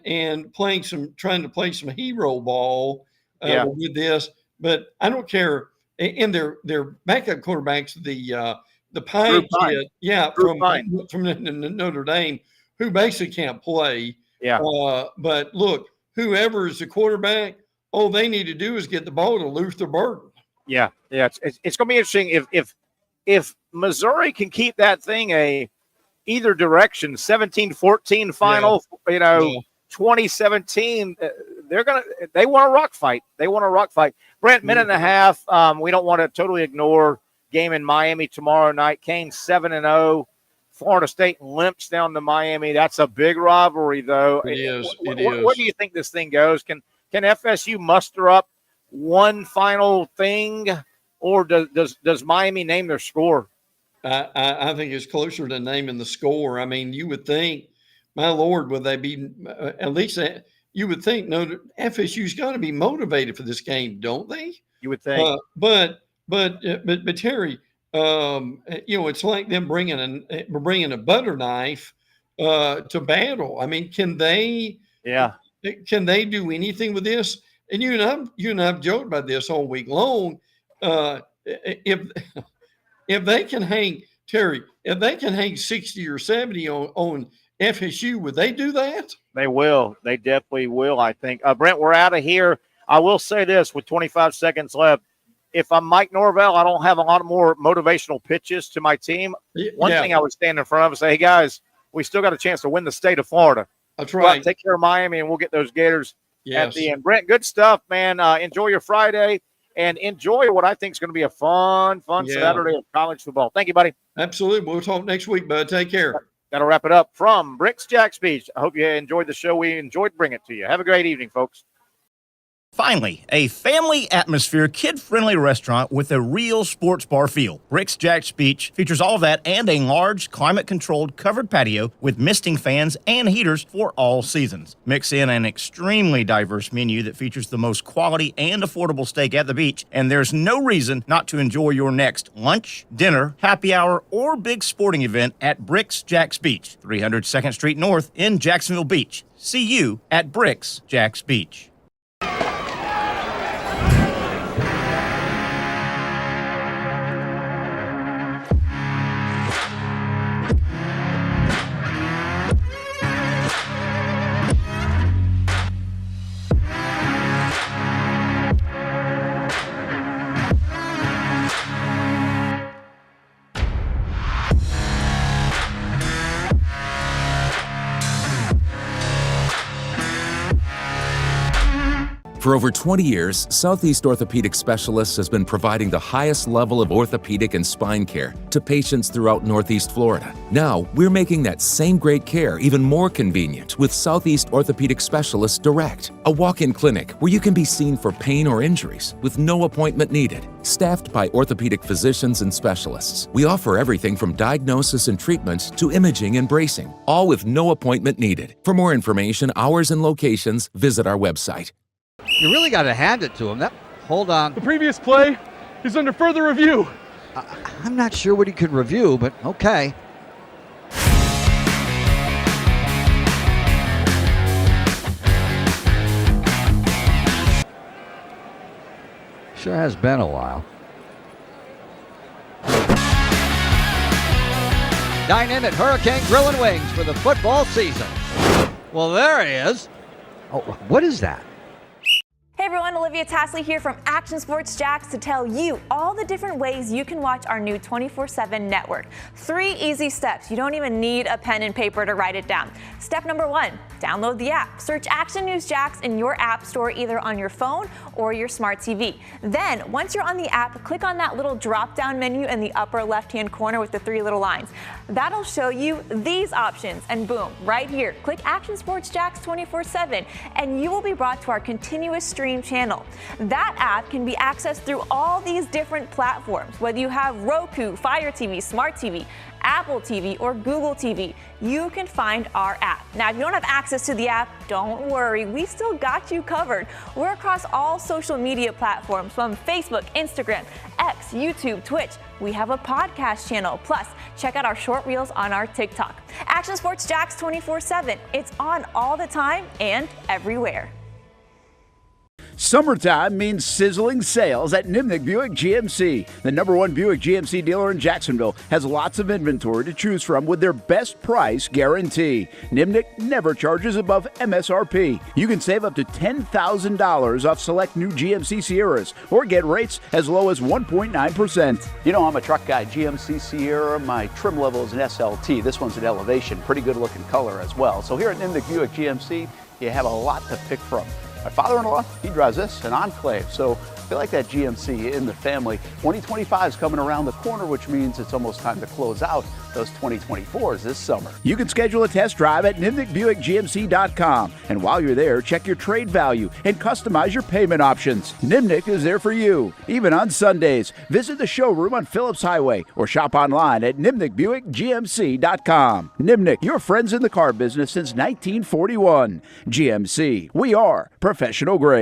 trying to play some hero ball with this. But I don't care. And their backup quarterbacks, the Pine kid, from Notre Dame, who basically can't play. Yeah. But look, whoever is the quarterback, all they need to do is get the ball to Luther Burden. Yeah. It's going to be interesting if Missouri can keep that thing either direction, 17-14 final, 2017. They want a rock fight. Brent, minute and a half. We don't want to totally ignore game in Miami tomorrow night. Canes 7-0. Florida State limps down to Miami. That's a big rivalry, though. It is. Where do you think this thing goes? Can FSU muster up one final thing, or does Miami name their score? I think it's closer to naming the score. I mean, you would think, my Lord, would they be at least? You would think FSU's got to be motivated for this game, don't they? You would think, but Terry, it's like them bringing a butter knife to battle. I mean, can they Yeah. Can they do anything with this? And you and I've joked about this all week long. If they can hang, Terry, if they can hang 60 or 70 on FSU, would they do that? They will. They definitely will, I think. Brent, we're out of here. I will say this with 25 seconds left. If I'm Mike Norvelle, I don't have a lot more motivational pitches to my team. One thing I would stand in front of and say, hey, guys, we still got a chance to win the state of Florida. That's right. Take care of Miami, and we'll get those Gators at the end. Brent, good stuff, man. Enjoy your Friday, and enjoy what I think is going to be a fun Saturday of college football. Thank you, buddy. Absolutely. We'll talk next week, bud. Take care. That'll wrap it up from Brixx Jax Beach. I hope you enjoyed the show. We enjoyed bringing it to you. Have a great evening, folks. Finally, a family atmosphere, kid-friendly restaurant with a real sports bar feel. Brix Jax Beach features all of that and a large, climate-controlled covered patio with misting fans and heaters for all seasons. Mix in an extremely diverse menu that features the most quality and affordable steak at the beach, and there's no reason not to enjoy your next lunch, dinner, happy hour, or big sporting event at Brix Jax Beach, 300 2nd Street North in Jacksonville Beach. See you at Brix Jax Beach. For over 20 years, Southeast Orthopedic Specialists has been providing the highest level of orthopedic and spine care to patients throughout Northeast Florida. Now, we're making that same great care even more convenient with Southeast Orthopedic Specialists Direct, a walk-in clinic where you can be seen for pain or injuries with no appointment needed. Staffed by orthopedic physicians and specialists, we offer everything from diagnosis and treatment to imaging and bracing, all with no appointment needed. For more information, hours, and locations, visit our website. You really got to hand it to him. Hold on. The previous play is under further review. I'm not sure what he could review, but okay. Sure has been a while. Dine in at Hurricane Grill and Wings for the football season. Well, there he is. Oh, what is that? Hey everyone, Olivia Tasley here from Action Sports Jax to tell you all the different ways you can watch our new 24/7 network. 3 easy steps. You don't even need a pen and paper to write it down. Step number 1, download the app. Search Action News Jax in your app store either on your phone or your smart TV. Then, once you're on the app, click on that little drop-down menu in the upper left-hand corner with the 3 little lines. That'll show you these options, and boom, right here, click Action Sports Jax 24/7, and you will be brought to our continuous stream channel. That app can be accessed through all these different platforms. Whether you have Roku, Fire TV, Smart TV, Apple TV, or Google TV, you can find our app. Now, if you don't have access to the app, don't worry, we still got you covered. We're across all social media platforms from Facebook, Instagram, X, YouTube, Twitch. We have a podcast channel. Plus, check out our short reels on our TikTok. Action Sports Jax 24/7. It's on all the time and everywhere. Summertime means sizzling sales at Nimnick Buick GMC. The #1 Buick GMC dealer in Jacksonville has lots of inventory to choose from with their best price guarantee. Nimnick never charges above MSRP. You can save up to $10,000 off select new GMC Sierras or get rates as low as 1.9%. You know, I'm a truck guy. GMC Sierra, my trim level is an SLT. This one's an Elevation. Pretty good looking color as well. So here at Nimnick Buick GMC, you have a lot to pick from. My father-in-law, he drives this, an Enclave, so I feel like that GMC in the family. 2025 is coming around the corner, which means it's almost time to close out those 2024s this summer. You can schedule a test drive at NimnickBuickGMC.com, and while you're there, check your trade value and customize your payment options. Nimnick is there for you, even on Sundays. Visit the showroom on Phillips Highway or shop online at NimnickBuickGMC.com. Nimnick, your friends in the car business since 1941. GMC, we are professional grade.